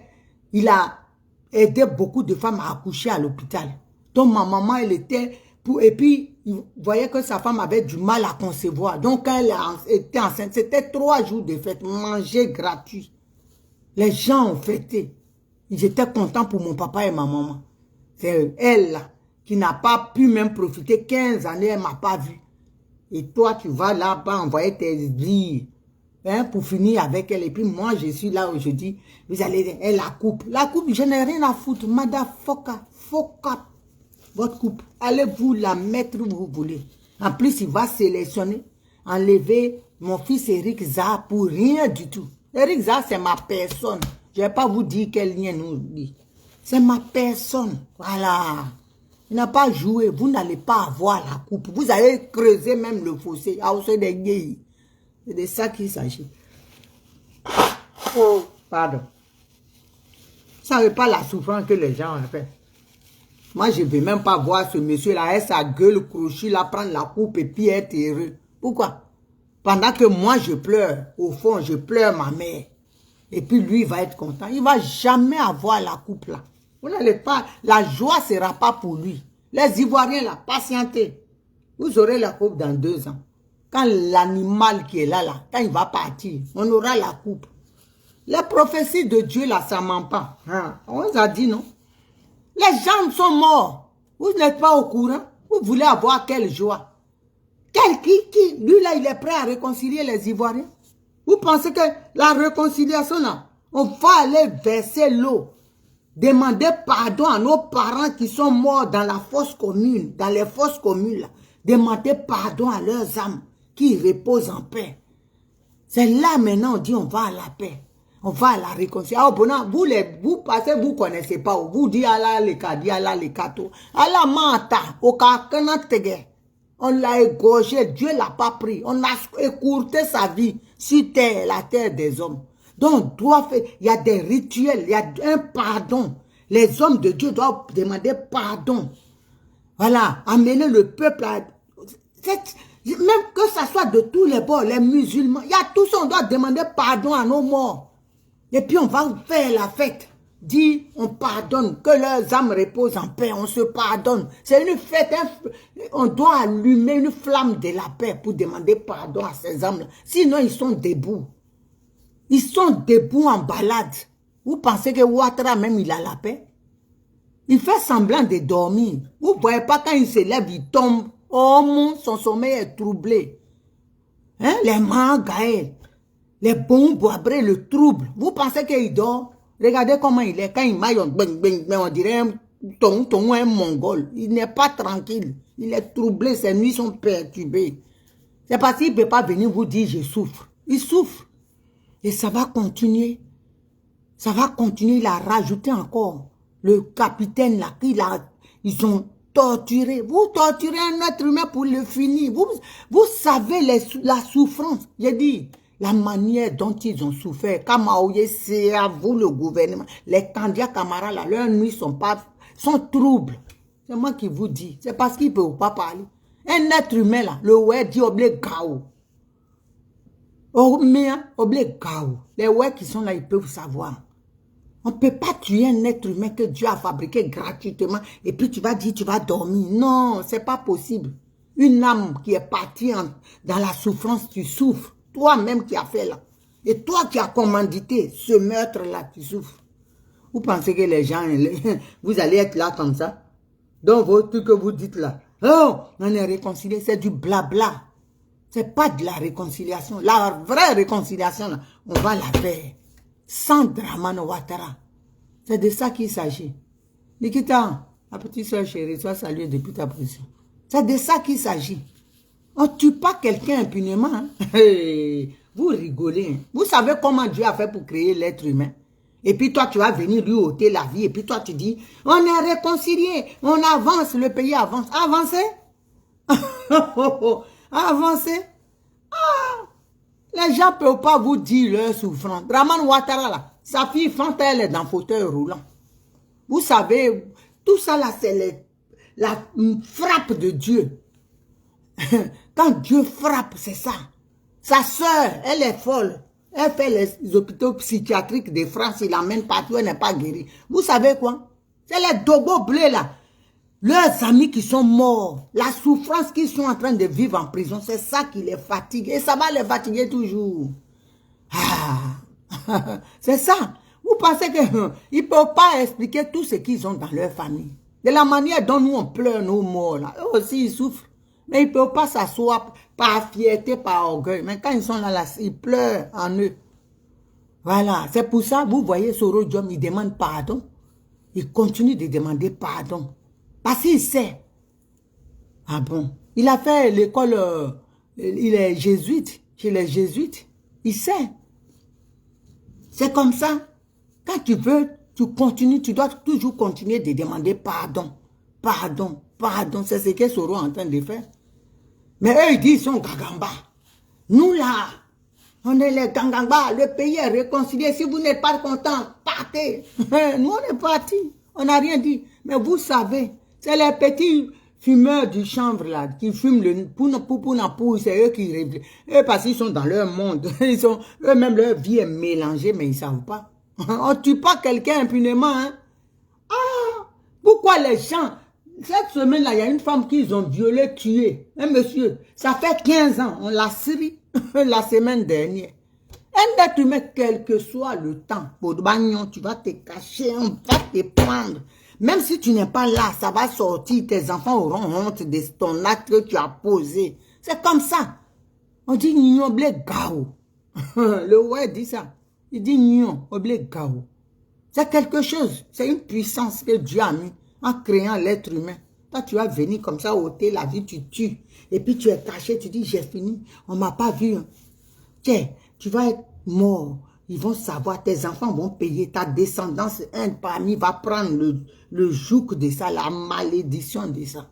il a aidé beaucoup de femmes à accoucher à l'hôpital. Donc, ma maman, elle était... Et puis, il voyait que sa femme avait du mal à concevoir. Donc, quand elle était enceinte, c'était 3 jours de fête, manger gratuit. Les gens ont fêté. Ils étaient contents pour mon papa et ma maman. C'est elle là, qui n'a pas pu même profiter. 15 années, elle ne m'a pas vu. Et toi, tu vas là-bas envoyer tes vies pour finir avec elle. Et puis moi, je suis là où je dis, vous allez, elle la coupe. La coupe, je n'ai rien à foutre. Motherfucker, fuck up. Votre coupe, allez-vous la mettre où vous voulez. En plus, il va sélectionner, enlever mon fils Eric Zaha pour rien du tout. Eric Zaha, c'est ma personne. Je ne vais pas vous dire quel lien nous dit. C'est ma personne. Voilà. Il n'a pas joué. Vous n'allez pas avoir la coupe. Vous allez creuser même le fossé. C'est de ça qu'il s'agit. Oh, pardon. Ça ne veut pas la souffrance que les gens ont fait. Moi, je ne veux même pas voir ce monsieur-là, avec sa gueule crochue, là, prendre la coupe et puis être heureux. Pourquoi? Pendant que moi, je pleure, au fond, je pleure ma mère. Et puis, lui, il va être content. Il ne va jamais avoir la coupe, là. Vous n'allez pas, la joie ne sera pas pour lui. Les Ivoiriens, là, patientez. Vous aurez la coupe dans 2 ans. Quand l'animal qui est là, quand il va partir, on aura la coupe. Les prophéties de Dieu, là, ça ne ment pas. Hein? On vous a dit, non? Les gens sont morts. Vous n'êtes pas au courant. Vous voulez avoir quelle joie? Lui là, il est prêt à réconcilier les Ivoiriens. Vous pensez que la réconciliation là, on va aller verser l'eau, demander pardon à nos parents qui sont morts dans la fosse commune, dans les fosses communes là, demander pardon à leurs âmes qui reposent en paix. C'est là maintenant on dit on va à la paix. On va à la réconciliation. Vous passez, vous ne connaissez pas. Vous dites Allah le kadi, Allah le kato. Allah manta, au kakanatege. On l'a égorgé, Dieu ne l'a pas pris. On a écourté sa vie sur terre, la terre des hommes. Donc, il y a des rituels, il y a un pardon. Les hommes de Dieu doivent demander pardon. Voilà, amener le peuple à... Même que ça soit de tous les bords, les musulmans, il y a tout ça, on doit demander pardon à nos morts. Et puis on va faire la fête. Dit, on pardonne, que leurs âmes reposent en paix, on se pardonne. C'est une fête, on doit allumer une flamme de la paix pour demander pardon à ces âmes-là. Sinon, ils sont debout. Ils sont debout en balade. Vous pensez que Ouattara même, il a la paix? Il fait semblant de dormir. Vous ne voyez pas quand il se lève, il tombe. Oh mon, son sommeil est troublé. Hein? Les mangaëls. Les bons boibrés le trouble. Vous pensez qu'il dort? Regardez comment il est. Quand il maille, on dirait un mongol. Il n'est pas tranquille. Il est troublé. Ses nuits sont perturbées. C'est parce qu'il ne peut pas venir vous dire je souffre. Il souffre. Et ça va continuer. Ça va continuer. Il a rajouté encore. Le capitaine là, ils ont torturé. Vous torturez un être humain pour le finir. Vous savez la souffrance. J'ai dit... La manière dont ils ont souffert, Kamaouye, c'est à vous le gouvernement. Les Kandia Kamara, là, leurs nuits sont troubles. C'est moi qui vous dis. C'est parce qu'ils ne peuvent pas parler. Un être humain, là, le ouais dit oblé gao. Oblé gao. Les ouais qui sont là, ils peuvent savoir. On ne peut pas tuer un être humain que Dieu a fabriqué gratuitement et puis tu vas dire tu vas dormir. Non, ce n'est pas possible. Une âme qui est partie dans la souffrance, tu souffres. Toi-même qui as fait là. Et toi qui as commandité ce meurtre-là, tu souffres. Vous pensez que les gens, vous allez être là comme ça? Donc, vos trucs que vous dites là. Oh, on est réconcilié, c'est du blabla. C'est pas de la réconciliation. La vraie réconciliation, là, on va la faire. Sans Dramane Ouattara. C'est de ça qu'il s'agit. Nikita, ma petite soeur chérie, sois saluée depuis ta position. C'est de ça qu'il s'agit. On ne tue pas quelqu'un impunément. Hein? Vous rigolez. Hein? Vous savez comment Dieu a fait pour créer l'être humain. Et puis toi, tu vas venir lui ôter la vie. Et puis toi, tu dis, on est réconciliés. On avance, le pays avance. Avancez. Avancez. Ah, les gens ne peuvent pas vous dire leur souffrance. Dramane Ouattara, là, sa fille Fanta, elle est dans le fauteuil roulant. Vous savez, tout ça là, c'est la frappe de Dieu. Quand Dieu frappe, c'est ça. Sa sœur, elle est folle. Elle fait les hôpitaux psychiatriques de France, il l'amène partout, elle n'est pas guérie. Vous savez quoi? C'est les dogos bleus là. Leurs amis qui sont morts, la souffrance qu'ils sont en train de vivre en prison, c'est ça qui les fatigue. Et ça va les fatiguer toujours. Ah, c'est ça. Vous pensez qu'ils ne peuvent pas expliquer tout ce qu'ils ont dans leur famille. De la manière dont nous on pleure nos morts là. Eux aussi ils souffrent. Mais ils ne peuvent pas s'asseoir par fierté, par orgueil. Mais quand ils sont là, ils pleurent en eux. Voilà. C'est pour ça, vous voyez, Soro Diom, il demande pardon. Il continue de demander pardon. Parce qu'il sait. Ah bon? Il a fait l'école, il est jésuite, chez les jésuites. Il sait. C'est comme ça. Quand tu veux, tu continues, tu dois toujours continuer de demander pardon. Pardon, pardon. C'est ce que Soro est en train de faire. Mais eux, ils disent qu'ils sont Gagamba. Nous là, on est les Gagamba. Le pays est réconcilié. Si vous n'êtes pas content, partez. Nous, on est partis. On n'a rien dit. Mais vous savez, c'est les petits fumeurs du chanvre là, qui fument le pou, c'est eux qui réfléchissent. Eux, parce qu'ils sont dans leur monde. Eux-mêmes, leur vie est mélangée, mais ils ne savent pas. On ne tue pas quelqu'un impunément. Hein? Ah, pourquoi les gens... Cette semaine-là, il y a une femme qu'ils ont violée, tuée. Un monsieur, ça fait 15 ans, on l'a serré la semaine dernière. Un être humain, quel que soit le temps, pour bagnon, tu vas te cacher, on va te prendre. Même si tu n'es pas là, ça va sortir, tes enfants auront honte de ton acte que tu as posé. C'est comme ça. On dit Nyon Oblé Gao. Le roi dit ça. Il dit Nyon Oblé Gao. C'est quelque chose, c'est une puissance que Dieu a mis en créant l'être humain. Toi, tu vas venir comme ça, ôter la vie, tu tues. Et puis tu es caché, tu dis, j'ai fini. On ne m'a pas vu. Tiens, tu vas être mort. Ils vont savoir, tes enfants vont payer, ta descendance, un parmi va prendre le joug de ça, la malédiction de ça.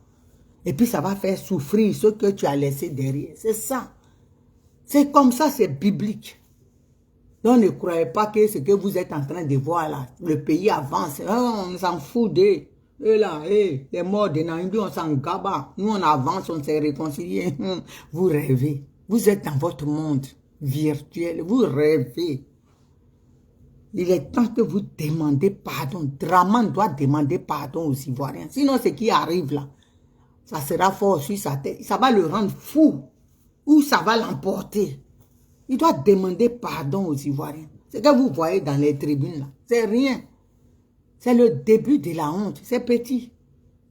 Et puis ça va faire souffrir ce que tu as laissé derrière. C'est ça. C'est comme ça, c'est biblique. Donc ne croyez pas que ce que vous êtes en train de voir là, le pays avance. Oh, on s'en fout d'eux. Et là, les morts de Namibie, on s'en gaba. Nous, on avance, on s'est réconciliés. Vous rêvez. Vous êtes dans votre monde virtuel. Vous rêvez. Il est temps que vous demandez pardon. Dramane doit demander pardon aux Ivoiriens. Sinon, ce qui arrive là, ça sera fort sur sa tête. Ça va le rendre fou. Ou ça va l'emporter. Il doit demander pardon aux Ivoiriens. Ce que vous voyez dans les tribunes là, c'est rien. C'est le début de la honte. C'est petit.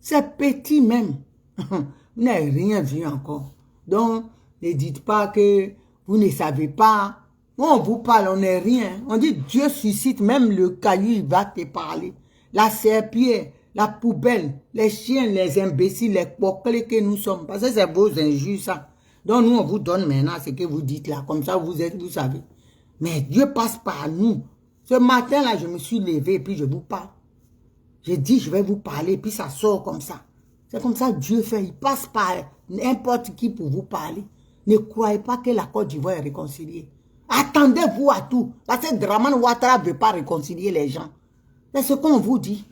C'est petit même. Vous n'avez rien vu encore. Donc, ne dites pas que vous ne savez pas. On vous parle, on n'est rien. On dit Dieu suscite, même le caillou, il va te parler. La serpillère, la poubelle, les chiens, les imbéciles, les poquelés que nous sommes. Parce que c'est vos injures, ça. Donc, nous, on vous donne maintenant ce que vous dites là. Comme ça, vous savez. Mais Dieu passe par nous. Ce matin-là, je me suis levé et puis je vous parle. J'ai dit, je vais vous parler, puis ça sort comme ça. C'est comme ça que Dieu fait. Il passe par n'importe qui pour vous parler. Ne croyez pas que la Côte d'Ivoire est réconciliée. Attendez-vous à tout. Parce que Dramane Ouattara ne veut pas réconcilier les gens. C'est ce qu'on vous dit.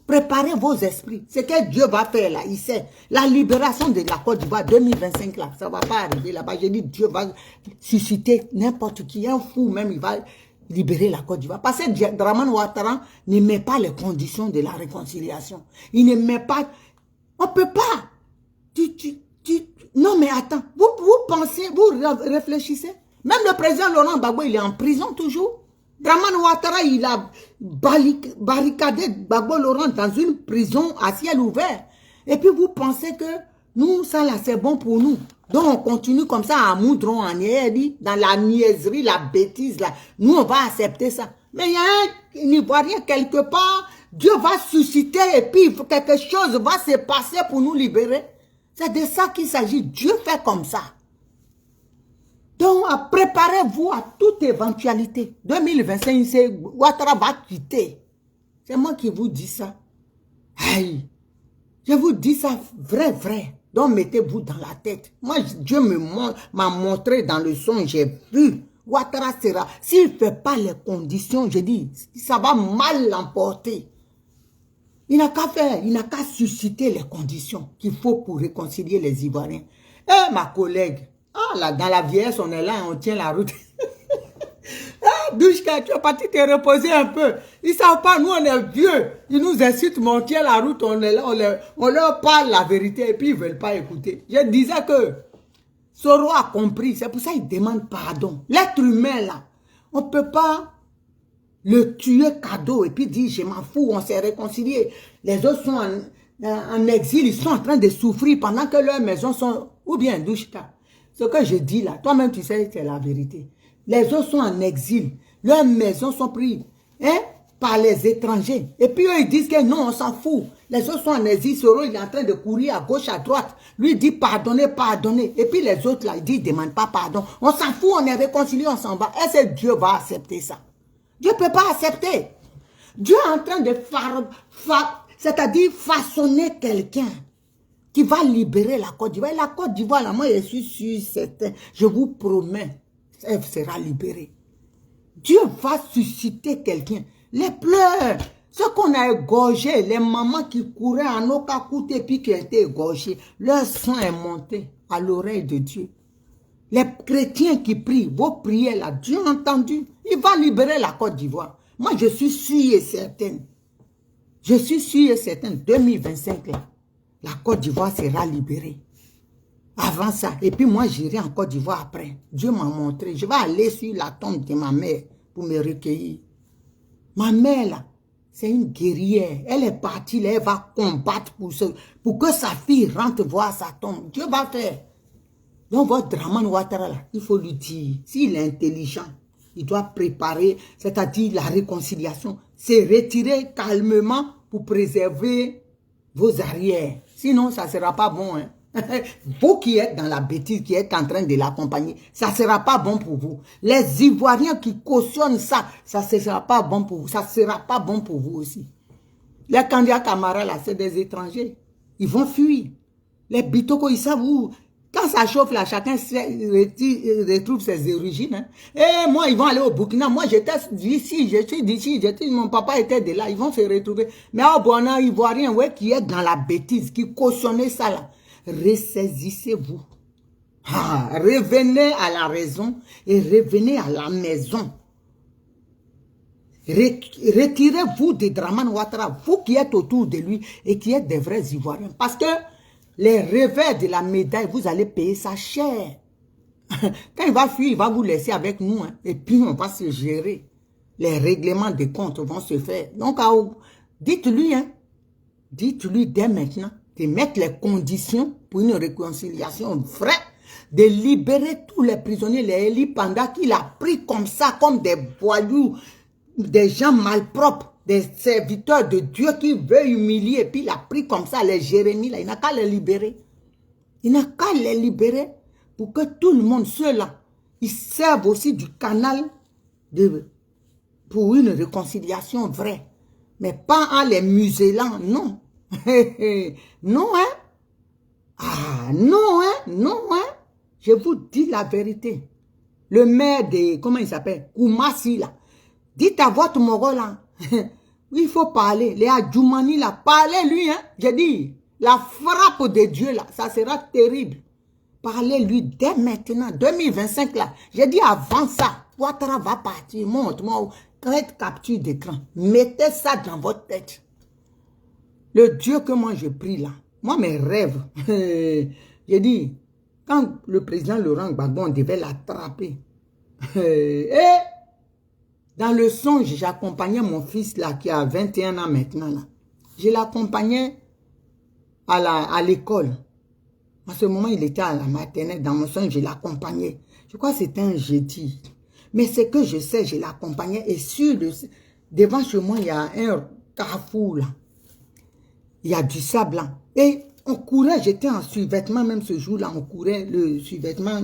Préparez vos esprits. Ce que Dieu va faire là, il sait. La libération de la Côte d'Ivoire 2025 là, ça ne va pas arriver là-bas. J'ai dit, Dieu va susciter n'importe qui. Un fou même, il va... libérer la Côte d'Ivoire. Parce que Dramane Ouattara ne met pas les conditions de la réconciliation. Il ne met pas... On ne peut pas. Non mais attends, vous pensez, vous réfléchissez. Même le président Laurent Gbagbo, il est en prison toujours. Dramane Ouattara, il a barricadé Gbagbo Laurent dans une prison à ciel ouvert. Et puis vous pensez que nous, ça là, c'est bon pour nous. Donc, on continue comme ça à moudron en dit, dans la niaiserie, la bêtise, là. Nous, on va accepter ça. Mais il y a un Ivoirien quelque part, Dieu va susciter et puis quelque chose va se passer pour nous libérer. C'est de ça qu'il s'agit. Dieu fait comme ça. Donc, préparez-vous à toute éventualité. 2025, Ouattara va quitter. C'est moi qui vous dis ça. Aïe. Je vous dis ça vrai. Donc, mettez-vous dans la tête. Moi, Dieu m'a montré dans le son, j'ai vu. Ouattara sera. S'il ne fait pas les conditions, je dis, ça va mal l'emporter. Il n'a qu'à faire, il n'a qu'à susciter les conditions qu'il faut pour réconcilier les Ivoiriens. Eh, ma collègue, là, dans la vieillesse, on est là, on tient la route. Douchka, tu es parti te reposer un peu. Ils ne savent pas, nous on est vieux. Ils nous incitent, mais on tient la route, on est là, on leur parle la vérité et puis ils ne veulent pas écouter. Je disais que Soro a compris, c'est pour ça qu'il demande pardon. L'être humain là, on ne peut pas le tuer cadeau et puis dire je m'en fous, on s'est réconcilié. Les autres sont en exil, ils sont en train de souffrir pendant que leurs maisons sont... Ou bien, Douchka, ce que je dis là, toi-même tu sais que c'est la vérité. Les autres sont en exil. Leurs maisons sont prises par les étrangers. Et puis eux, ils disent que non, on s'en fout. Les autres sont en exil. Soro, il est en train de courir à gauche, à droite. Lui, il dit pardonnez, pardonnez. Et puis les autres, là, ils disent, ils ne demandent pas pardon. On s'en fout, on est réconciliés, on s'en va. Est-ce que Dieu va accepter ça? Dieu ne peut pas accepter. Dieu est en train de c'est-à-dire façonner quelqu'un qui va libérer la Côte d'Ivoire. La Côte d'Ivoire, là, moi, je suis sûr, certain, je vous promets, elle sera libérée. Dieu va susciter quelqu'un. Les pleurs, ceux qu'on a égorgés, les mamans qui couraient en Okakoute et puis qui étaient égorgées, leur sang est monté à l'oreille de Dieu. Les chrétiens qui prient, vos prières là, Dieu a entendu. Il va libérer la Côte d'Ivoire. Moi, je suis sûre et certaine. Je suis sûre et certaine, 2025 là, la Côte d'Ivoire sera libérée. Avant ça, et puis moi j'irai en Côte d'Ivoire après. Dieu m'a montré. Je vais aller sur la tombe de ma mère pour me recueillir. Ma mère là, c'est une guerrière. Elle est partie là, elle va combattre pour que sa fille rentre voir sa tombe. Dieu va faire. Donc votre Dramane Ouattara là, il faut lui dire, s'il est intelligent, il doit préparer, c'est-à-dire la réconciliation, c'est retirer calmement pour préserver vos arrières. Sinon, ça ne sera pas bon. Hein. Vous qui êtes dans la bêtise, qui êtes en train de l'accompagner, ça ne sera pas bon pour vous. Les Ivoiriens qui cautionnent ça, ça ne sera pas bon pour vous. Ça ne sera pas bon pour vous aussi. Les candidats camarades, là, c'est des étrangers. Ils vont fuir. Les Bitoko, ils savent où. Quand ça chauffe, là, chacun retrouve ses origines. Hein. Et moi, ils vont aller au Burkina. Moi, j'étais d'ici, je suis d'ici, mon papa était de là. Ils vont se retrouver. Mais au Boana, Ivoirien, ouais, qui est dans la bêtise, qui cautionnait ça, là. Ressaisissez-vous. Revenez à la raison et revenez à la maison. Retirez-vous de Dramane Ouattara, vous qui êtes autour de lui et qui êtes des vrais Ivoiriens. Parce que les revers de la médaille, vous allez payer ça cher. Quand il va fuir, il va vous laisser avec nous. Hein, et puis, on va se gérer. Les règlements des comptes vont se faire. Donc, dites-lui, hein, dites-lui dès maintenant de mettre les conditions pour une réconciliation vraie, de libérer tous les prisonniers, les Eli Panda qu'il a pris comme ça, comme des voyous, des gens malpropres, des serviteurs de Dieu qui veulent humilier, et puis il a pris comme ça les Jérémie, là, il n'a qu'à les libérer. Il n'a qu'à les libérer pour que tout le monde, ceux-là, ils servent aussi du canal pour une réconciliation vraie. Mais pas en les muselant, non. Non, hein? Ah, non, hein? Non, hein? Je vous dis la vérité. Le maire de, comment il s'appelle? Koumassi, là. Dites à votre Moro, là. Il faut parler. Les Adjoumani, là. Parlez-lui, hein? J'ai dit, la frappe de Dieu, là, ça sera terrible. Parlez-lui dès maintenant, 2025, là. J'ai dit avant ça, Ouattara va partir. Montre-moi, faites capture d'écran. Mettez ça dans votre tête. Le Dieu que moi je prie là, moi mes rêves, j'ai dit, quand le président Laurent Gbagbo, on devait l'attraper, et dans le songe, j'accompagnais mon fils là, qui a 21 ans maintenant là, je l'accompagnais à l'école. En ce moment, il était à la maternelle. Dans mon son, je l'accompagnais. Je crois que c'était un jeudi. Mais ce que je sais, je l'accompagnais. Et devant chez moi, il y a un carrefour là. Il y a du sable là. Et on courait, j'étais en survêtement, même ce jour-là, on courait, le survêtement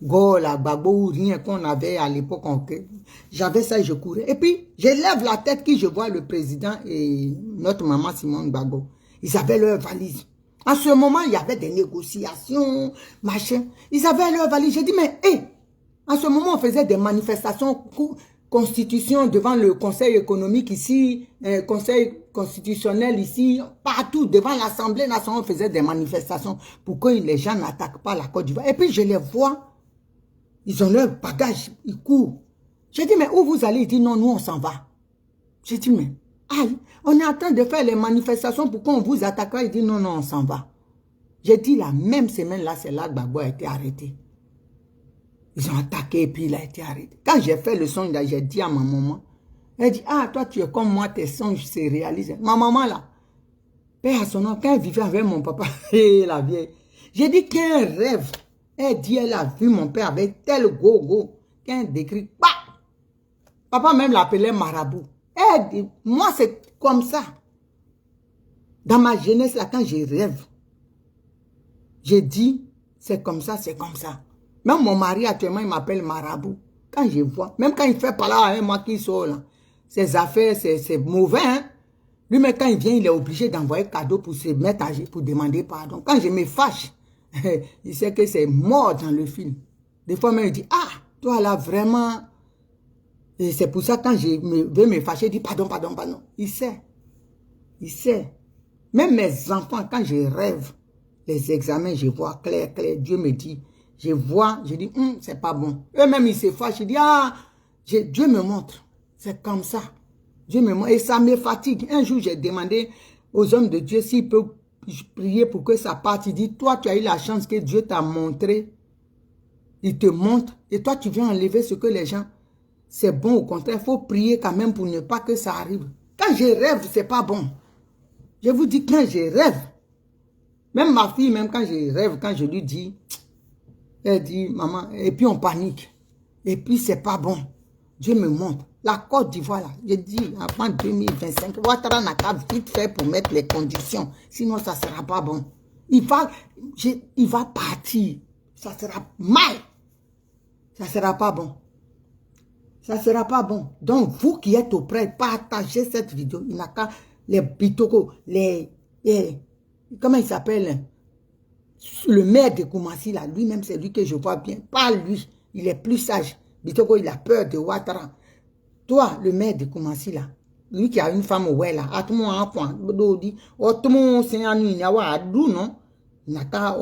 Gola, Gbagbo ou rien qu'on avait à l'époque. J'avais ça et je courais. Et puis, je lève la tête qui je vois le président et notre maman Simone Gbagbo. Ils avaient leur valise. En ce moment, il y avait des négociations, machin. Ils avaient leur valise. J'ai dit, mais hé, en ce moment, on faisait des manifestations constitution devant le conseil économique ici, conseil constitutionnel ici, partout, devant l'Assemblée nationale, on faisait des manifestations pour que les gens n'attaquent pas la Côte d'Ivoire. Et puis, je les vois, ils ont leur bagage, ils courent. J'ai dit, mais où vous allez? Ils disent, non, nous, on s'en va. J'ai dit, mais, aïe, on est en train de faire les manifestations pour qu'on vous attaquera. Il dit, non, non, on s'en va. J'ai dit, la même semaine-là, c'est là que Gbagbo a été arrêté. Ils ont attaqué et puis il a été arrêté. Quand j'ai fait le songe, j'ai dit à ma maman, elle dit, ah, toi, tu es comme moi, tes songes se réalisent. Ma maman, là, père à son nom, quand elle vivait avec mon papa, et la vieille, j'ai dit qu'un rêve, elle dit, elle a vu mon père avec tel gogo, qu'un décrit, bah! Papa même l'appelait marabout. Elle dit, moi, c'est comme ça. Dans ma jeunesse, là, quand je rêve, j'ai dit, c'est comme ça, c'est comme ça. Même mon mari, actuellement, il m'appelle marabout. Quand je vois, même quand il fait par là avec moi qui sort là, ses affaires, c'est mauvais. Hein? Lui, mais quand il vient, il est obligé d'envoyer cadeau pour se mettre à pour demander pardon. Quand je me fâche, il sait que c'est mort dans le film. Des fois, même, il dit, ah, toi là, vraiment. Et c'est pour ça, quand je veux me fâcher, il dit, pardon, pardon, pardon. Il sait. Il sait. Même mes enfants, quand je rêve, les examens, je vois clair, clair. Dieu me dit, je vois, je dis, c'est pas bon. Eux-mêmes, ils se fâchent, ils disent, ah, Dieu me montre. C'est comme ça. Dieu me montre. Et ça me fatigue. Un jour, j'ai demandé aux hommes de Dieu s'ils peuvent prier pour que ça parte. Il dit, toi, tu as eu la chance que Dieu t'a montré. Il te montre. Et toi, tu viens enlever ce que les gens, c'est bon. Au contraire, il faut prier quand même pour ne pas que ça arrive. Quand je rêve, c'est pas bon. Je vous dis, quand je rêve, même ma fille, même quand je rêve, quand je lui dis, elle dit, maman, et puis on panique. Et puis c'est pas bon. Dieu me montre. La Côte d'Ivoire, là, je dis, avant 2025, Ouattara n'a qu'à vite fait pour mettre les conditions. Sinon, ça ne sera pas bon. Il va partir. Ça sera mal. Ça ne sera pas bon. Ça ne sera pas bon. Donc, vous qui êtes auprès, partagez cette vidéo. Il n'a qu'à, les bitoko, comment il s'appelle? Le maire de Koumassi, là, lui-même, c'est lui que je vois bien. Pas lui. Il est plus sage. Bitoko, il a peur de Ouattara. Toi, le maire de Koumassi, là, lui qui a une femme, ouais, là, à tout le monde, enfant, dit, oh, tout le monde, c'est un nuit, non? Il n'a qu'à,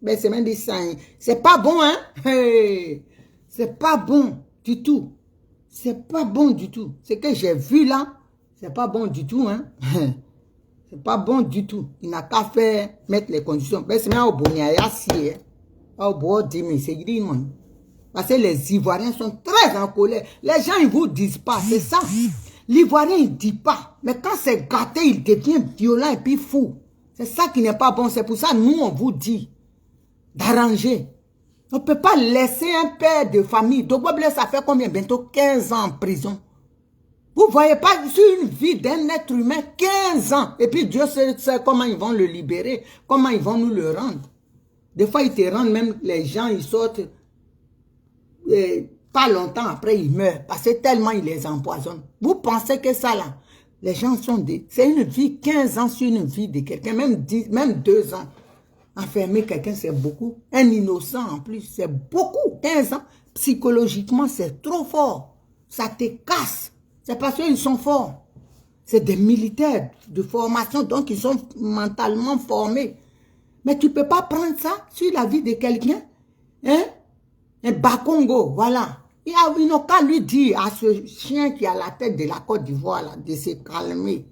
mais c'est même des signes. C'est pas bon, hein? Hey, c'est pas bon du tout. C'est pas bon du tout. Ce que j'ai vu là, c'est pas bon du tout, hein? C'est pas bon du tout. Il n'a qu'à faire, mettre les conditions. Mais c'est même au bonheur, au bord de mes, c'est gris, man. Parce que les Ivoiriens sont très en colère. Les gens, ils vous disent pas, c'est ça. L'Ivoirien, il dit pas. Mais quand c'est gâté, il devient violent et puis fou. C'est ça qui n'est pas bon. C'est pour ça, nous, on vous dit d'arranger. On ne peut pas laisser un père de famille. Dogbo Bless, ça fait combien? Bientôt 15 ans en prison. Vous ne voyez pas sur une vie d'un être humain, 15 ans. Et puis Dieu sait comment ils vont le libérer, comment ils vont nous le rendre. Des fois, ils te rendent même, les gens, ils sortent, et pas longtemps après, ils meurent. Parce que tellement ils les empoisonnent. Vous pensez que ça là, les gens sont des... C'est une vie, 15 ans sur une vie de quelqu'un, même 2 ans. Enfermer quelqu'un, c'est beaucoup. Un innocent en plus, c'est beaucoup. 15 ans, psychologiquement, c'est trop fort. Ça te casse. C'est parce qu'ils sont forts. C'est des militaires de formation, donc ils sont mentalement formés. Mais tu ne peux pas prendre ça sur la vie de quelqu'un. Hein? Un Bakongo, voilà. Ils n'ont qu'à lui dire à ce chien qui a la tête de la Côte d'Ivoire, de se calmer.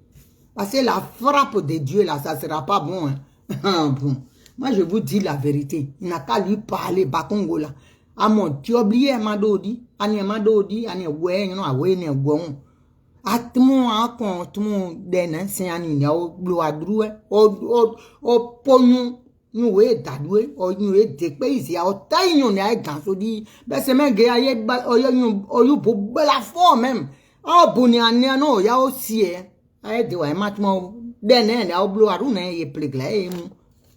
Parce que la frappe de Dieu, là, ça ne sera pas bon. Hein? Bon. Moi, je vous dis la vérité. Il n'a qu'à lui parler, Bakongo, là. Ah mon, tu oublies Madodi, Ane Madodi, Ane Wen, Ane Wen, Atmo akon tmo dena seani nya o blo adruwe o ponyu nuwe dadwe o nuwe dekpe isi o tayon ne ganso di be se men ge aye o yu bo la fo même o boni ane no ya o sie aye de wa matmo dena ne o blo aru ne ye plegle e mu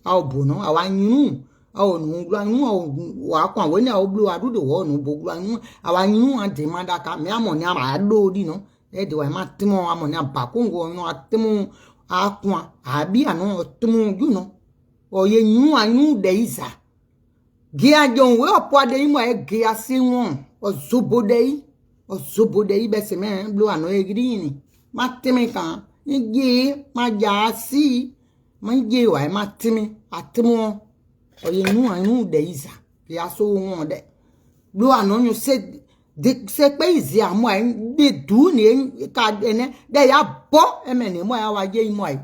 o bono awa nyunu o nu gla nu o wa kwa we ne o blo aru do wo nu bo gla nu awa nyunu an demanda ka me amoni ama do di no de wa matmo amoni abakungo no atmo akwa abi anu tmo you know oye nyu anu de isa gia jon we opo de imo e gia si won ozobode be se men blo anu e green matime kan igi ma ja si ma je wa matime atmo oye nyu anu de isa gia so won de blo anu nyu se de se pe izi amo de du ni ka ene de ya bo emene mo ya wa je imo ai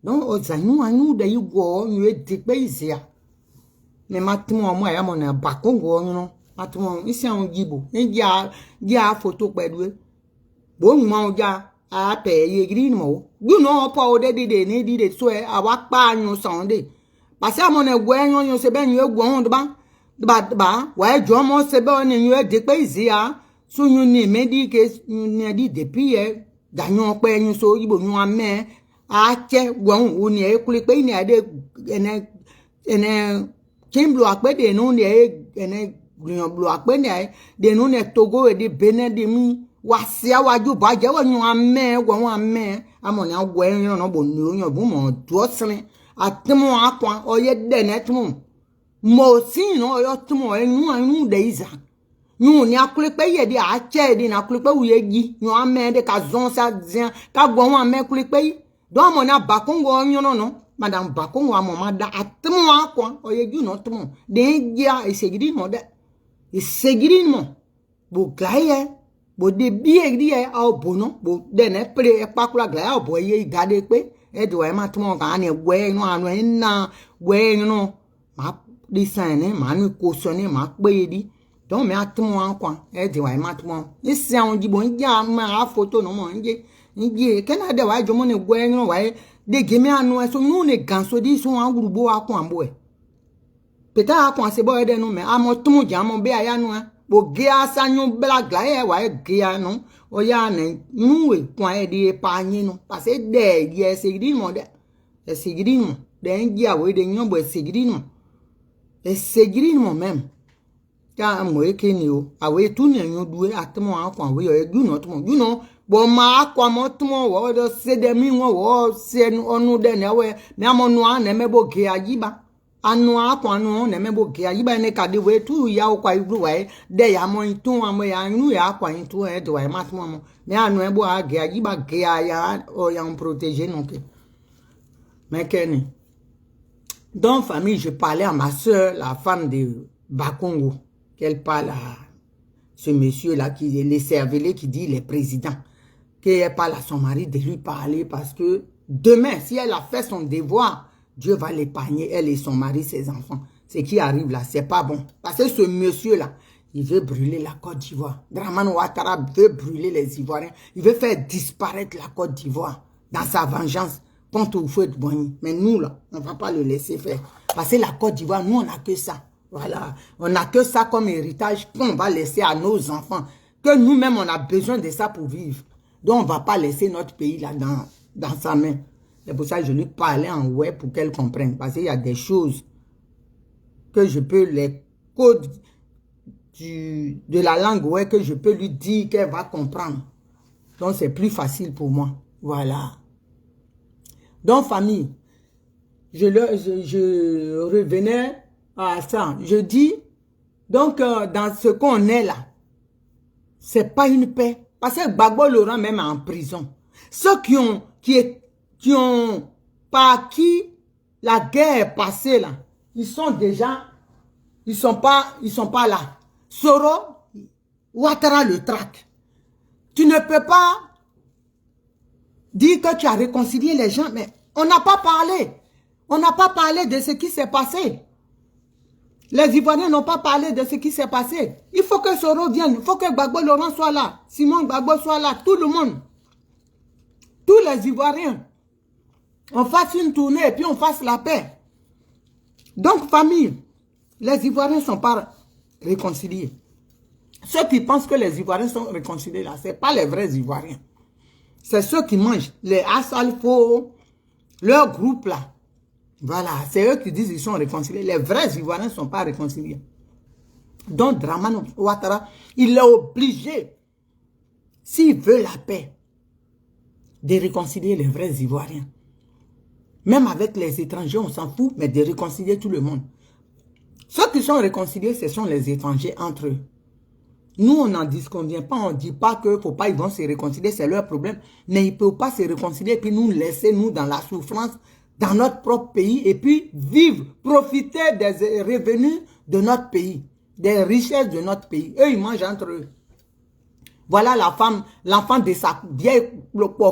non ozanyu anu de yugo nyu de pe izi a me matimo mo ya mo na bakongo no matimo isi an gibo ja photo pẹ̀lú bo mo ja a pe ye green mo you know po de ni de so e awa pa anu sonde pase amo na gwe yan se be nyu egwu hon ba wa ejo mo se be ni nyu de pe izi a so nyu ni medi ke ni di depuis e ganyo pe nyu so yibo nyu ame a che won wo ni e kule pe ni ade ene kimblo akpe de no ni ene grion blo akpe ni de no ne Togo e de Benin de mi wa sia wa ju ba je won ame won ame amoni agwo yan no bo ni oyan bu mo do sin atmo akwa oye de netmo mo sin no yo tmo enu de iza nu ni akule pe ye de a che de na akule pe wu ye gi nu ame de ka zon sa dian ka gwo won ame akule pe do mo na bakongo yan no madame bakongo amo mada atmo akwa oye gi no tmo de gia esegiri mo de esegiri mo bo glaye bo de bi egri e a bono bo de ne pre e pakula glaye bo ye gade pe e do e ma tmo ka ni gwe no anu na gwe no ma design ma nu ko so ni ma pe di don me atmo akwa e de wa ma tmo isi awon jibo nja ma photo no mo nje kena de wa jomo ni gwe no wa de gemi anu e so nu ne ganso di so an gurubo akwa ambo e peta akwa se bo e de no me amo tmo ja mo be aya nu bo ge asanyu bla gla e wa ge anu o ya ne nuwe kwa e di pa yin no pase de ye sigiri mo de e sigiri mo de nji awe de nyon bo e sigiri mo même ya mo e kini o awe tu ni yon duwe atmo akwa we yo e du no tmo you know bo ma akwa mo tmo wo do se de mi won wo se onu de ne we me amonu an ne mebo ge ajiba anu akwa anu ne mebo ge ajiba ne ka de we tu ya okwa igru wa de ya mo itun amo ya nu ya akwa itun e do wa ma tmo mo me anu e bo a ge ajiba ge ya o ya on protéger non ke mais keni dans famille je parlais à ma sœur la femme de Bakongo qu'elle parle à ce monsieur là qui est le cervelé qui dit les présidents qu'elle parle à son mari de lui parler parce que demain si elle a fait son devoir Dieu va l'épargner elle et son mari ses enfants ce qui arrive là c'est pas bon parce que ce monsieur là il veut brûler la Côte d'Ivoire Dramane Ouattara veut brûler les Ivoiriens il veut faire disparaître la Côte d'Ivoire dans sa vengeance contre au feu de Boigny mais nous là on va pas le laisser faire parce que la Côte d'Ivoire nous on a que ça. Voilà, on n'a que ça comme héritage qu'on va laisser à nos enfants. Que nous-mêmes, on a besoin de ça pour vivre. Donc, on ne va pas laisser notre pays là dans sa main. C'est pour ça que je lui parlais en web pour qu'elle comprenne. Parce qu'il y a des choses que je peux, les codes de la langue web que je peux lui dire qu'elle va comprendre. Donc, c'est plus facile pour moi. Voilà. Donc, famille, je revenais à ça. Je dis, donc, dans ce qu'on est là, c'est pas une paix. Parce que Gbagbo Laurent même est en prison. Ceux par qui la guerre est passée là, ils sont pas là. Soro, Ouattara le traque. Tu ne peux pas dire que tu as réconcilié les gens, mais on n'a pas parlé. On n'a pas parlé de ce qui s'est passé. Les Ivoiriens n'ont pas parlé de ce qui s'est passé. Il faut que Soro vienne. Il faut que Gbagbo Laurent soit là. Simon Gbagbo soit là. Tout le monde. tous les Ivoiriens, on fasse une tournée et puis on fasse la paix. Donc, famille, les Ivoiriens ne sont pas réconciliés. Ceux qui pensent que les Ivoiriens sont réconciliés là, ce n'est pas les vrais Ivoiriens. C'est ceux qui mangent les Assalfo, leur groupe là. Voilà, c'est eux qui disent qu'ils sont réconciliés. Les vrais Ivoiriens ne sont pas réconciliés. Donc, Dramane Ouattara, il est obligé, s'il veut la paix, de réconcilier les vrais Ivoiriens. Même avec les étrangers, on s'en fout, mais de réconcilier tout le monde. Ceux qui sont réconciliés, ce sont les étrangers entre eux. Nous, on n'en disconvient pas, on ne dit pas qu'il ne faut pas, ils vont se réconcilier, c'est leur problème. Mais ils ne peuvent pas se réconcilier et puis nous laisser, nous, dans la souffrance, dans notre propre pays, et puis vivre, profiter des revenus de notre pays, des richesses de notre pays. Eux, ils mangent entre eux. Voilà la femme, l'enfant de sa vieille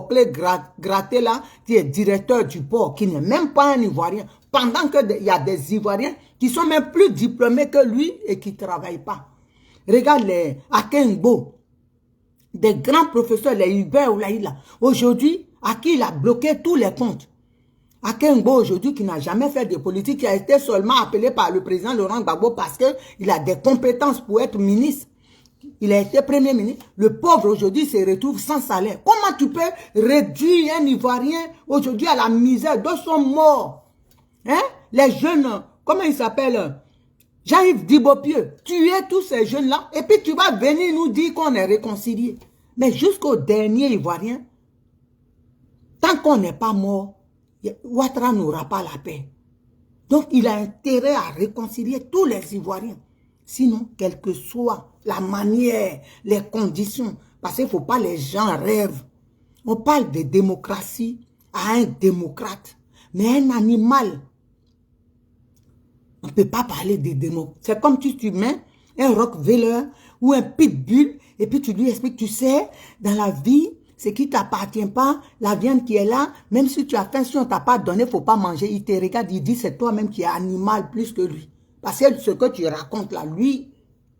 clé grattée là, qui est directeur du port, qui n'est même pas un Ivoirien. Pendant qu'il y a des Ivoiriens qui sont même plus diplômés que lui et qui ne travaillent pas. Regarde les Akengbo, des grands professeurs, les Hubert Oulaïla. Aujourd'hui, à qui il a bloqué tous les comptes. Akengbo aujourd'hui qui n'a jamais fait de politique, qui a été seulement appelé par le président Laurent Gbagbo parce qu'il a des compétences pour être ministre. Il a été premier ministre. Le pauvre aujourd'hui se retrouve sans salaire. Comment tu peux réduire un Ivoirien aujourd'hui à la misère? D'autres sont morts. Hein? Les jeunes, comment ils s'appellent? Jean-Yves Dibopieux, tuer tous ces jeunes-là, et puis tu vas venir nous dire qu'on est réconciliés. Mais jusqu'au dernier Ivoirien, tant qu'on n'est pas mort, Ouattara n'aura pas la paix. Donc, il a intérêt à réconcilier tous les Ivoiriens. Sinon, quelle que soit la manière, les conditions, parce qu'il ne faut pas les gens rêvent. On parle de démocratie à un démocrate, mais un animal. On ne peut pas parler de démocratie. C'est comme si tu mets un Rottweiler ou un pitbull et puis tu lui expliques, tu sais, dans la vie, ce qui ne t'appartient pas, la viande qui est là, même si tu as faim, si on ne t'a pas donné, il ne faut pas manger. Il te regarde, il dit, c'est toi-même qui es animal plus que lui. Parce que ce que tu racontes là, lui,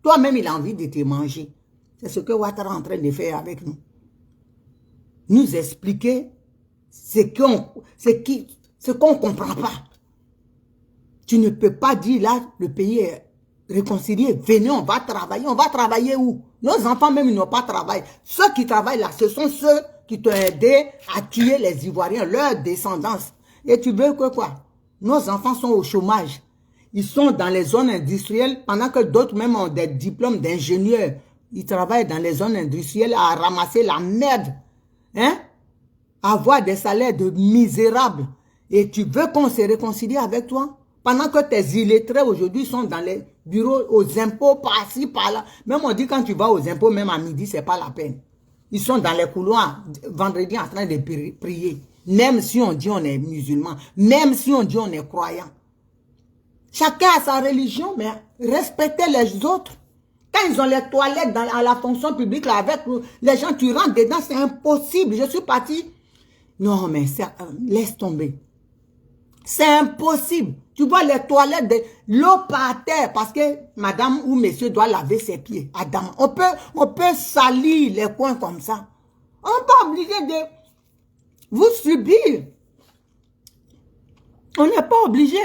toi-même, il a envie de te manger. C'est ce que Ouattara est en train de faire avec nous. Nous expliquer ce qu'on ne comprend pas. Tu ne peux pas dire là, le pays est réconcilié, venez, on va travailler. On va travailler où? Nos enfants même, ils n'ont pas travaillé. Ceux qui travaillent là, ce sont ceux qui t'ont aidé à tuer les Ivoiriens, leur descendance. Et tu veux que quoi? Nos enfants sont au chômage. Ils sont dans les zones industrielles, pendant que d'autres même ont des diplômes d'ingénieurs. Ils travaillent dans les zones industrielles à ramasser la merde. Hein? Avoir des salaires de misérables. Et tu veux qu'on se réconcilie avec toi? Pendant que tes illettrés aujourd'hui sont dans les bureaux aux impôts, par-ci, par-là. Même on dit quand tu vas aux impôts, même à midi, c'est pas la peine. Ils sont dans les couloirs, vendredi, en train de prier. Même si on dit on est musulman, même si on dit on est croyant. Chacun a sa religion, mais respectez les autres. Quand ils ont les toilettes à la fonction publique, là, avec les gens, tu rentres dedans, c'est impossible. Je suis parti. Non, mais laisse tomber. C'est impossible. Tu vois les toilettes, de l'eau par terre, parce que madame ou monsieur doit laver ses pieds. Adam, on peut salir les coins comme ça. On n'est pas obligé de vous subir. On n'est pas obligé.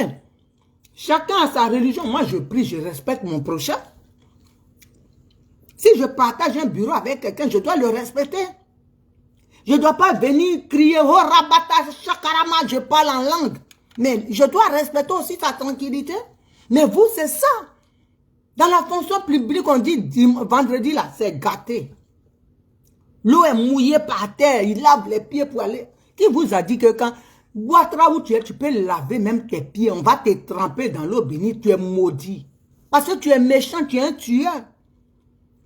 Chacun a sa religion. Moi, je prie, je respecte mon prochain. Si je partage un bureau avec quelqu'un, je dois le respecter. Je ne dois pas venir crier, oh rabata, chakarama, je parle en langue. Mais je dois respecter aussi sa tranquillité. Mais vous, c'est ça. Dans la fonction publique, on dit vendredi, là, c'est gâté. L'eau est mouillée par terre, il lave les pieds pour aller. Qui vous a dit que quand Ouattara où tu es, tu peux laver même tes pieds, on va te tremper dans l'eau bénite, tu es maudit. Parce que tu es méchant, tu es un tueur.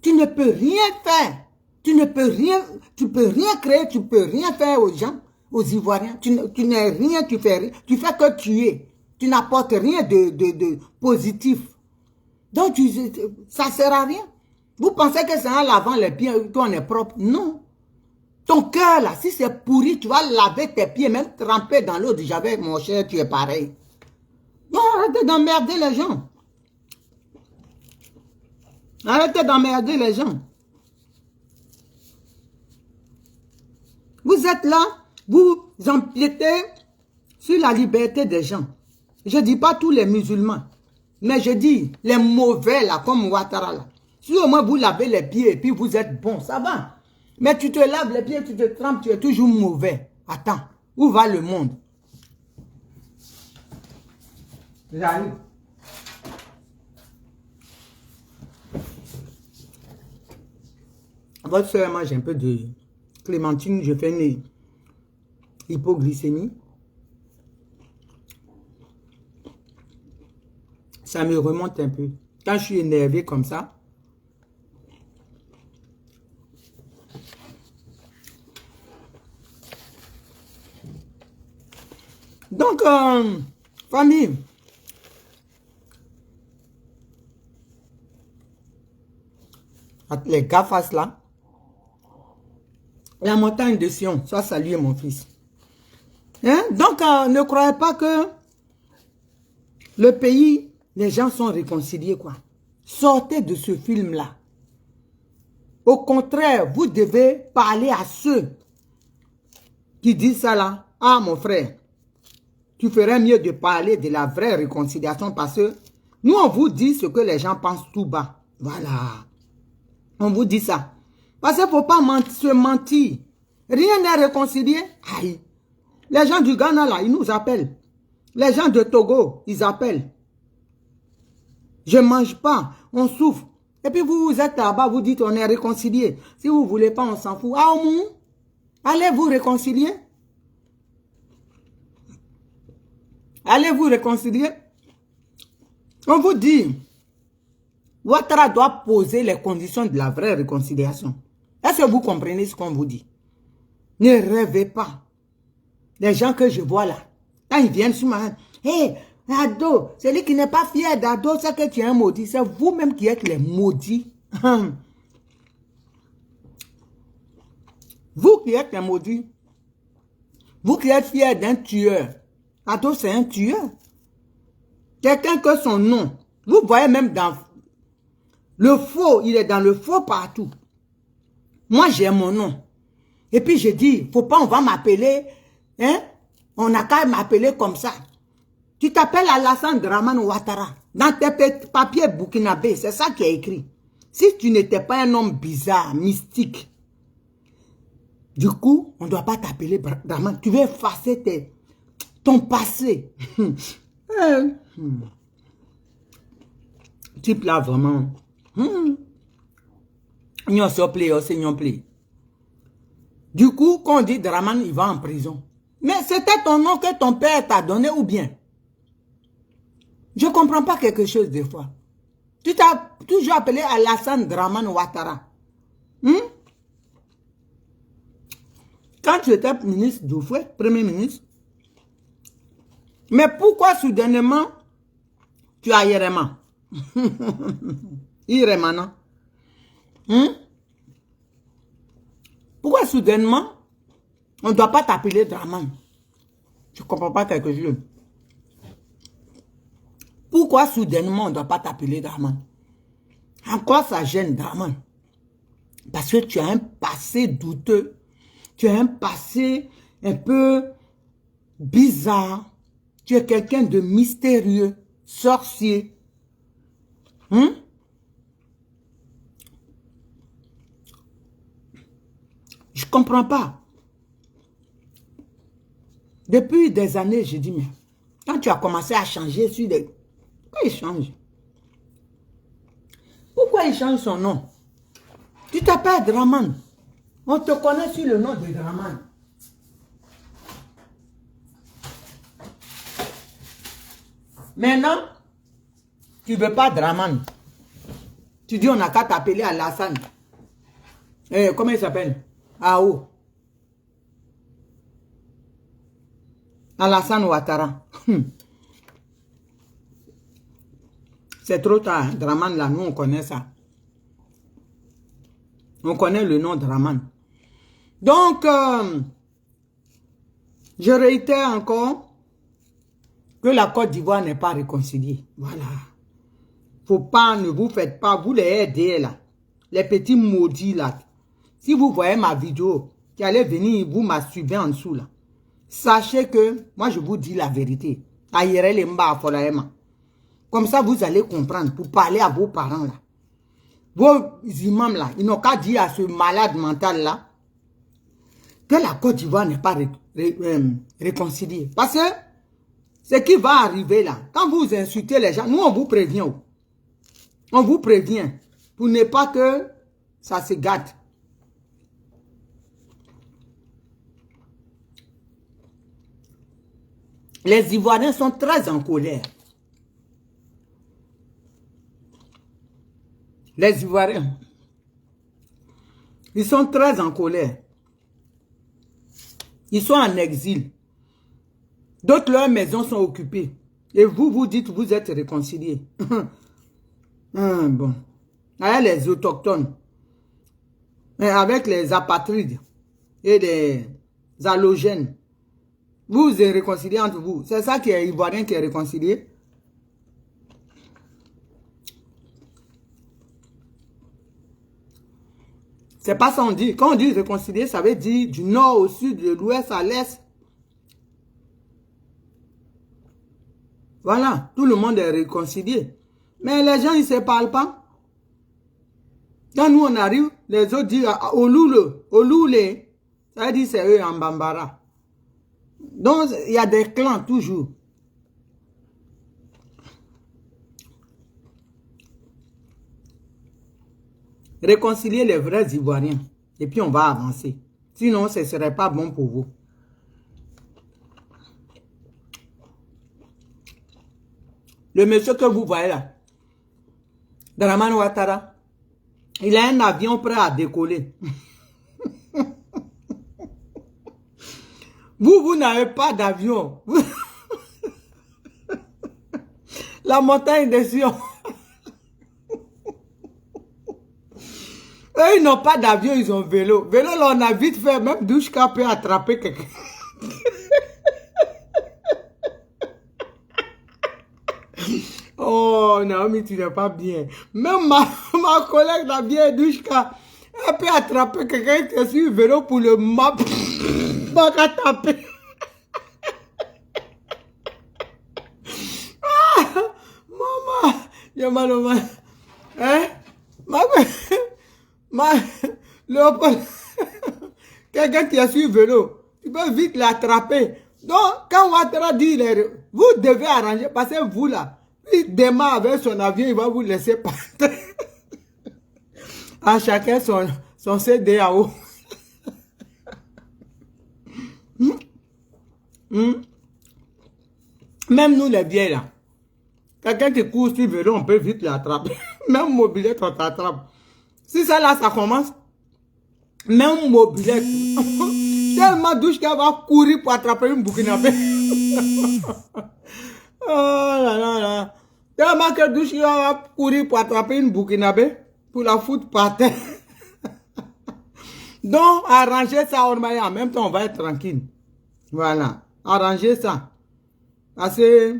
Tu ne peux rien faire. Tu ne peux rien, tu peux rien créer, tu peux rien faire aux gens, aux Ivoiriens. Tu n'es rien, tu fais rien. Tu fais que tuer. Tu n'apportes rien de positif. Donc, ça ne sert à rien. Vous pensez que c'est en lavant les pieds qu'on est propre? Non. Ton cœur, là, si c'est pourri, tu vas laver tes pieds, même tremper dans l'eau. J'avais, mon cher, tu es pareil. Non, arrêtez d'emmerder les gens. Arrêtez d'emmerder les gens. Vous êtes là, Vous empiétez sur la liberté des gens. Je ne dis pas tous les musulmans, mais je dis les mauvais là, comme Ouattara là. Si au moins vous lavez les pieds et puis vous êtes bon, ça va. Mais tu te laves les pieds, tu te trempes, tu es toujours mauvais. Attends, où va le monde? J'arrive. Votre soeur mange un peu de clémentine, je fais une hypoglycémie. Ça me remonte un peu. Quand je suis énervé comme ça, donc, famille, les GAFAS là, la montagne de Sion, soit salué mon fils. Hein? Donc, ne croyez pas que le pays... Les gens sont réconciliés, quoi. Sortez de ce film-là. Au contraire, vous devez parler à ceux qui disent ça là. Ah, mon frère, tu ferais mieux de parler de la vraie réconciliation parce que nous, on vous dit ce que les gens pensent tout bas. Voilà. On vous dit ça. Parce qu'il ne faut pas se mentir. Rien n'est réconcilié. Aïe. Les gens du Ghana, là, ils nous appellent. Les gens de Togo, ils appellent. Je ne mange pas, on souffre. Et puis vous êtes là-bas, vous dites on est réconcilié. Si vous ne voulez pas, on s'en fout. Ah, au moins, allez vous réconcilier. Allez vous réconcilier. On vous dit, Ouattara doit poser les conditions de la vraie réconciliation. Est-ce que vous comprenez ce qu'on vous dit? Ne rêvez pas. Les gens que je vois là, quand ils viennent sur ma... Hey, Ado, celui qui n'est pas fier d'Ado, c'est que tu es un maudit. C'est vous-même qui êtes les maudits. Vous qui êtes les maudits. Vous qui êtes fiers d'un tueur. Ado, c'est un tueur. Quelqu'un que son nom. Vous voyez même dans le faux, il est dans le faux partout. Moi, j'ai mon nom. Et puis, je dis, faut pas, on va m'appeler. Hein? On n'a qu'à m'appeler comme ça. Tu t'appelles Alassane Dramane Ouattara. Dans tes papiers burkinabé, c'est ça qui est écrit. Si tu n'étais pas un homme bizarre, mystique, du coup, on ne doit pas t'appeler Dramane. Tu veux effacer ton passé. Type là, vraiment. Du coup, quand on dit Dramane, il va en prison. Mais c'était ton nom que ton père t'a donné ou bien? Je ne comprends pas quelque chose des fois. Tu t'as toujours appelé Alassane Dramane Ouattara. Quand tu étais ministre d'Oufoué, premier ministre, mais pourquoi soudainement tu as Yerema? Yerema, non? Pourquoi soudainement on ne doit pas t'appeler Dramane? Je ne comprends pas quelque chose. Pourquoi soudainement on ne doit pas t'appeler Dramane? En quoi ça gêne Dramane? Parce que tu as un passé douteux. Tu as un passé un peu bizarre. Tu es quelqu'un de mystérieux, sorcier. Je ne comprends pas. Depuis des années, je dis, mais quand tu as commencé à changer sur des... Pourquoi il change? Pourquoi il change son nom? Tu t'appelles Dramane. On te connaît sur le nom de Dramane. Maintenant, tu ne veux pas Dramane. Tu dis on n'a qu'à t'appeler Alassane. Comment il s'appelle? Ao. Alassane Ouattara. C'est trop tard. Dramane, là, nous, on connaît ça. On connaît le nom Dramane. Donc, je réitère encore que la Côte d'Ivoire n'est pas réconciliée. Voilà. Faut pas, ne vous faites pas, vous les aidez là. Les petits maudits là. Si vous voyez ma vidéo, qui allait venir vous masturber en dessous là. Sachez que, moi je vous dis la vérité. Comme ça, vous allez comprendre pour parler à vos parents là. Vos imams là, ils n'ont qu'à dire à ce malade mental là que la Côte d'Ivoire n'est pas réconciliée. Parce que ce qui va arriver là, quand vous insultez les gens, nous on vous prévient. On vous prévient pour ne pas que ça se gâte. Les Ivoiriens sont très en colère. Les Ivoiriens, ils sont très en colère. Ils sont en exil. D'autres, leurs maisons sont occupées. Et vous, vous dites, vous êtes réconciliés. Bon. Avec les autochtones. Avec les apatrides. Et les halogènes. Vous êtes réconciliés entre vous. C'est ça qui est ivoirien qui est réconcilié. C'est pas ça on dit. Quand on dit réconcilier, ça veut dire du nord au sud, de l'ouest à l'est. Voilà, tout le monde est réconcilié. Mais les gens, ils ne se parlent pas. Quand nous, on arrive, les autres disent Oloule, ça veut dire c'est eux en Bambara. Donc, il y a des clans toujours. Réconcilier les vrais Ivoiriens. Et puis, on va avancer. Sinon, ce ne serait pas bon pour vous. Le monsieur que vous voyez là, Dramane Ouattara, il a un avion prêt à décoller. Vous n'avez pas d'avion. La montagne des Sions. Eux, ils n'ont pas d'avion, ils ont vélo. Vélo, là, on a vite fait, même Douchka peut attraper quelqu'un. Oh, Naomi, tu n'es pas bien. Même ma collègue là, bien Douchka, elle peut attraper quelqu'un qui est sur le vélo pour le map. Pas qu'à taper. Maman, il y a mal au mal. Hein? Léopold, quelqu'un qui est sur le vélo, tu peux vite l'attraper. Donc, quand Ouattara dit, vous devez arranger, parce que vous là, il démarre avec son avion, il va vous laisser partir. À chacun son CDAO. Même nous les vieilles là, quelqu'un qui court sur le vélo, on peut vite l'attraper. Même mobilette, on t'attrape. Si ça là, ça commence, même mobilette, tellement douche qu'elle va courir pour attraper une Burkinabé. Oh là là là. Tellement que douche qu'elle va courir pour attraper une Burkinabé, pour la foutre par terre. Donc, arranger ça en même temps, on va être tranquille. Voilà. Arranger ça. Parce que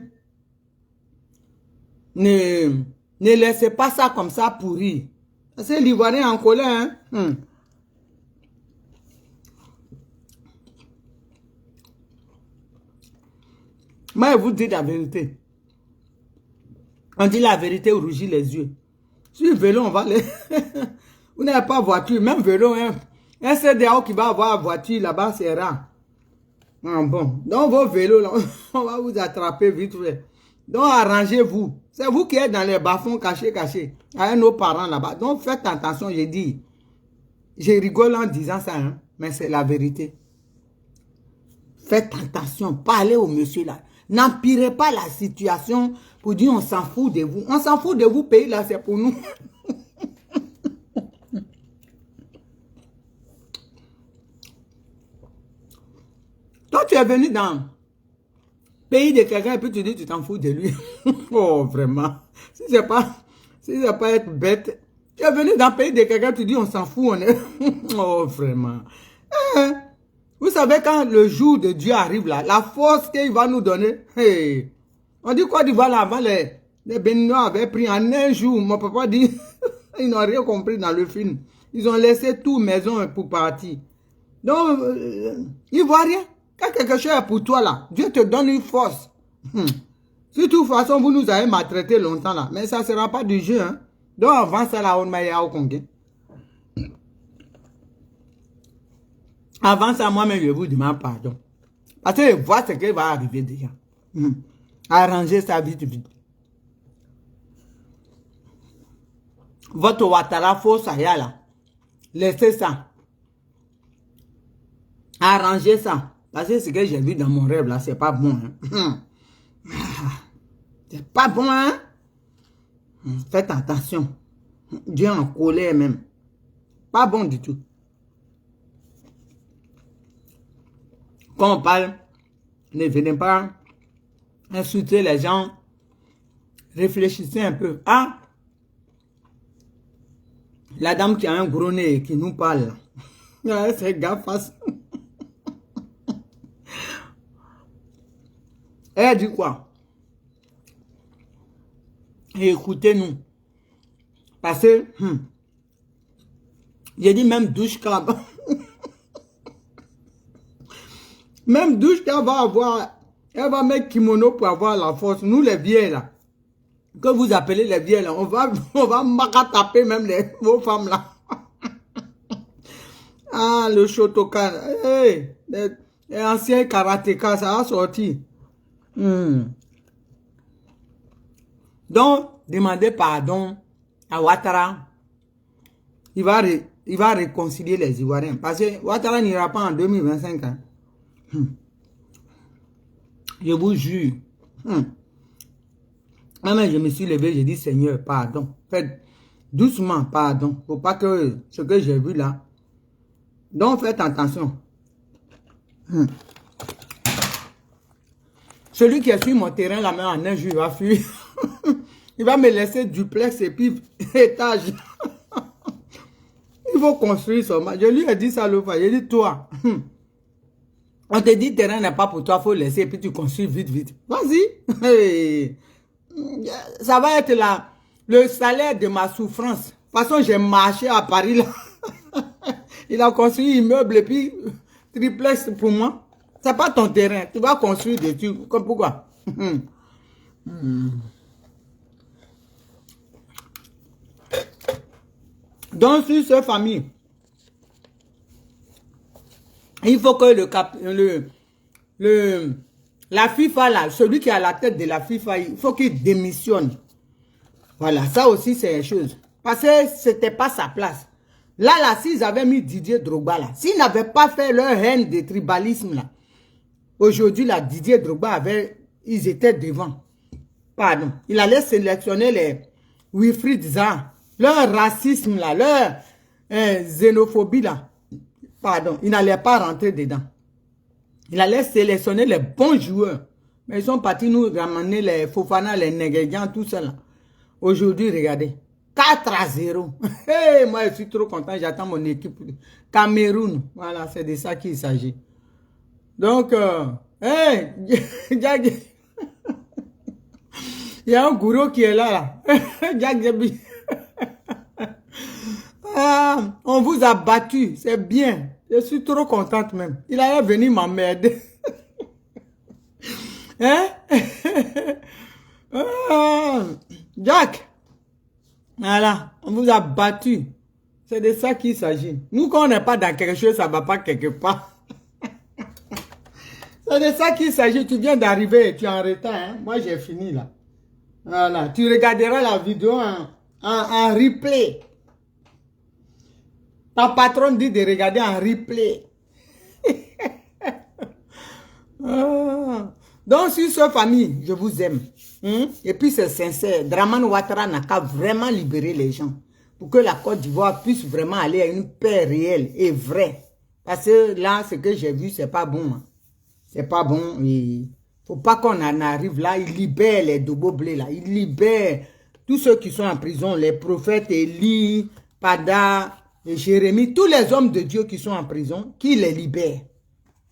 ne laissez pas ça comme ça pourrir. Parce que l'Ivoirien en colère, hein. Moi, je vous dis la vérité. On dit la vérité, on rougit les yeux. Sur le vélo, on va les... Vous n'avez pas voiture, même vélo, hein. Un CDAO qui va avoir voiture là-bas, c'est rare. Ah, bon, dans vos vélos, là, on va vous attraper vite fait. Donc, arrangez-vous. C'est vous qui êtes dans les bas-fonds cachés, avec nos parents là-bas. Donc, faites attention, j'ai dit. Je rigole en disant ça, hein, mais c'est la vérité. Faites attention, parlez au monsieur là. N'empirez pas la situation pour dire on s'en fout de vous. On s'en fout de vous, pays là, c'est pour nous. Toi, tu es venu dans le pays de quelqu'un et puis tu dis tu t'en fous de lui. Oh, vraiment. Si c'est pas être bête, tu es venu dans le pays de quelqu'un, tu dis on s'en fout, on est... Oh, vraiment. Vous savez, quand le jour de Dieu arrive là, la force qu'il va nous donner, hey, on dit quoi d'Ivoire là, avant les Béninois avaient pris en un jour, mon papa dit, ils n'ont rien compris dans le film. Ils ont laissé tout maison pour partir. Donc, Ivoirien, Quand quelque chose est pour toi là, Dieu te donne une force. Si de toute façon, vous nous avez maltraité longtemps là, mais ça ne sera pas du jeu. Hein? Donc avant ça là, on m'a dit au Congo. Avant ça, moi-même, je vous demande pardon. Parce que je vois ce qui va arriver déjà. Arranger ça vite, vite. Votre Ouattara, faut ça y a là. Laissez ça. Arrangez ça. Parce que ce que j'ai vu dans mon rêve là, c'est pas bon. Hein? C'est pas bon, hein? Faites attention. Dieu en colère même. Pas bon du tout. Quand on parle, ne venez pas insulter les gens. Réfléchissez un peu. Ah! La dame qui a un gros nez qui nous parle. C'est gaffe. Elle dit quoi? Écoutez-nous. Parce que, j'ai dit même Douchka. Même Douchka va avoir, elle va mettre kimono pour avoir la force. Nous les vieilles là, que vous appelez les vieilles là, on va taper même vos femmes là. Ah, le Shotokan. Hey, les anciens karatéka, ça a sorti. Donc, demandez pardon à Ouattara. Il va réconcilier les Ivoiriens. Parce que Ouattara n'ira pas en 2025. Hein. Je vous jure. Même je me suis levé, j'ai dit Seigneur, pardon. Faites doucement, pardon. Faut pas que ce que j'ai vu là. Donc faites attention. Celui qui est sur mon terrain, la main en un jour, il va fuir. Il va me laisser duplex et puis étage. Il faut construire seulement. Je lui ai dit ça l'autre fois. J'ai dit toi. On te dit terrain n'est pas pour toi, il faut laisser et puis tu construis vite, vite. Vas-y. Ça va être là, le salaire de ma souffrance. De toute façon, j'ai marché à Paris là. Il a construit un immeuble et puis triplex pour moi. C'est pas ton terrain. Tu vas construire dessus. Comme pourquoi? Donc, sur cette famille, il faut que la FIFA, là, celui qui est à la tête de la FIFA, il faut qu'il démissionne. Voilà, ça aussi, c'est une chose. Parce que ce n'était pas sa place. Là, s'ils avaient mis Didier Drogba, là, s'ils n'avaient pas fait leur haine de tribalisme, là, aujourd'hui, là, Didier Drogba ils étaient devant. Pardon. Il allait sélectionner les Wilfried Zaha. Leur racisme, là, leur xénophobie, là. Pardon, il n'allait pas rentrer dedans. Il allait sélectionner les bons joueurs. Mais ils sont partis nous ramener les Fofana, les Negedian, tout ça là. Aujourd'hui, regardez. 4-0. Hey, moi, je suis trop content. J'attends mon équipe. Cameroun. Voilà, c'est de ça qu'il s'agit. Donc, hey, il y a un gourou qui est là. Jack Jabi. Ah, on vous a battu, c'est bien. Je suis trop contente même. Il allait venir m'emmerder. Hein? Ah, Jack. Voilà, on vous a battu. C'est de ça qu'il s'agit. Nous, quand on n'est pas dans quelque chose, ça ne va pas quelque part. C'est de ça qu'il s'agit. Tu viens d'arriver et tu es en retard. Hein? Moi, j'ai fini là. Voilà, tu regarderas la vidéo en replay. Ta patronne dit de regarder en replay. Donc, sur cette famille, je vous aime. Et puis, c'est sincère. Dramane Ouattara n'a qu'à vraiment libérer les gens. Pour que la Côte d'Ivoire puisse vraiment aller à une paix réelle et vraie. Parce que là, ce que j'ai vu, c'est pas bon. Hein. C'est pas bon. Il faut pas qu'on en arrive là. Il libère les Dobo-Blé là. Il libère tous ceux qui sont en prison. Les prophètes Élie, Pada... et Jérémie, tous les hommes de Dieu qui sont en prison, qui les libèrent.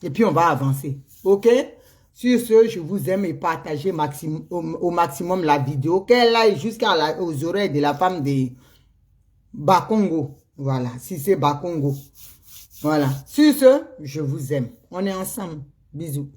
Et puis on va avancer. Ok? Sur ce, je vous aime et partagez au maximum la vidéo. Qu'elle aille jusqu'aux oreilles de la femme de Bakongo. Voilà, si c'est Bakongo. Voilà. Sur ce, je vous aime. On est ensemble. Bisous.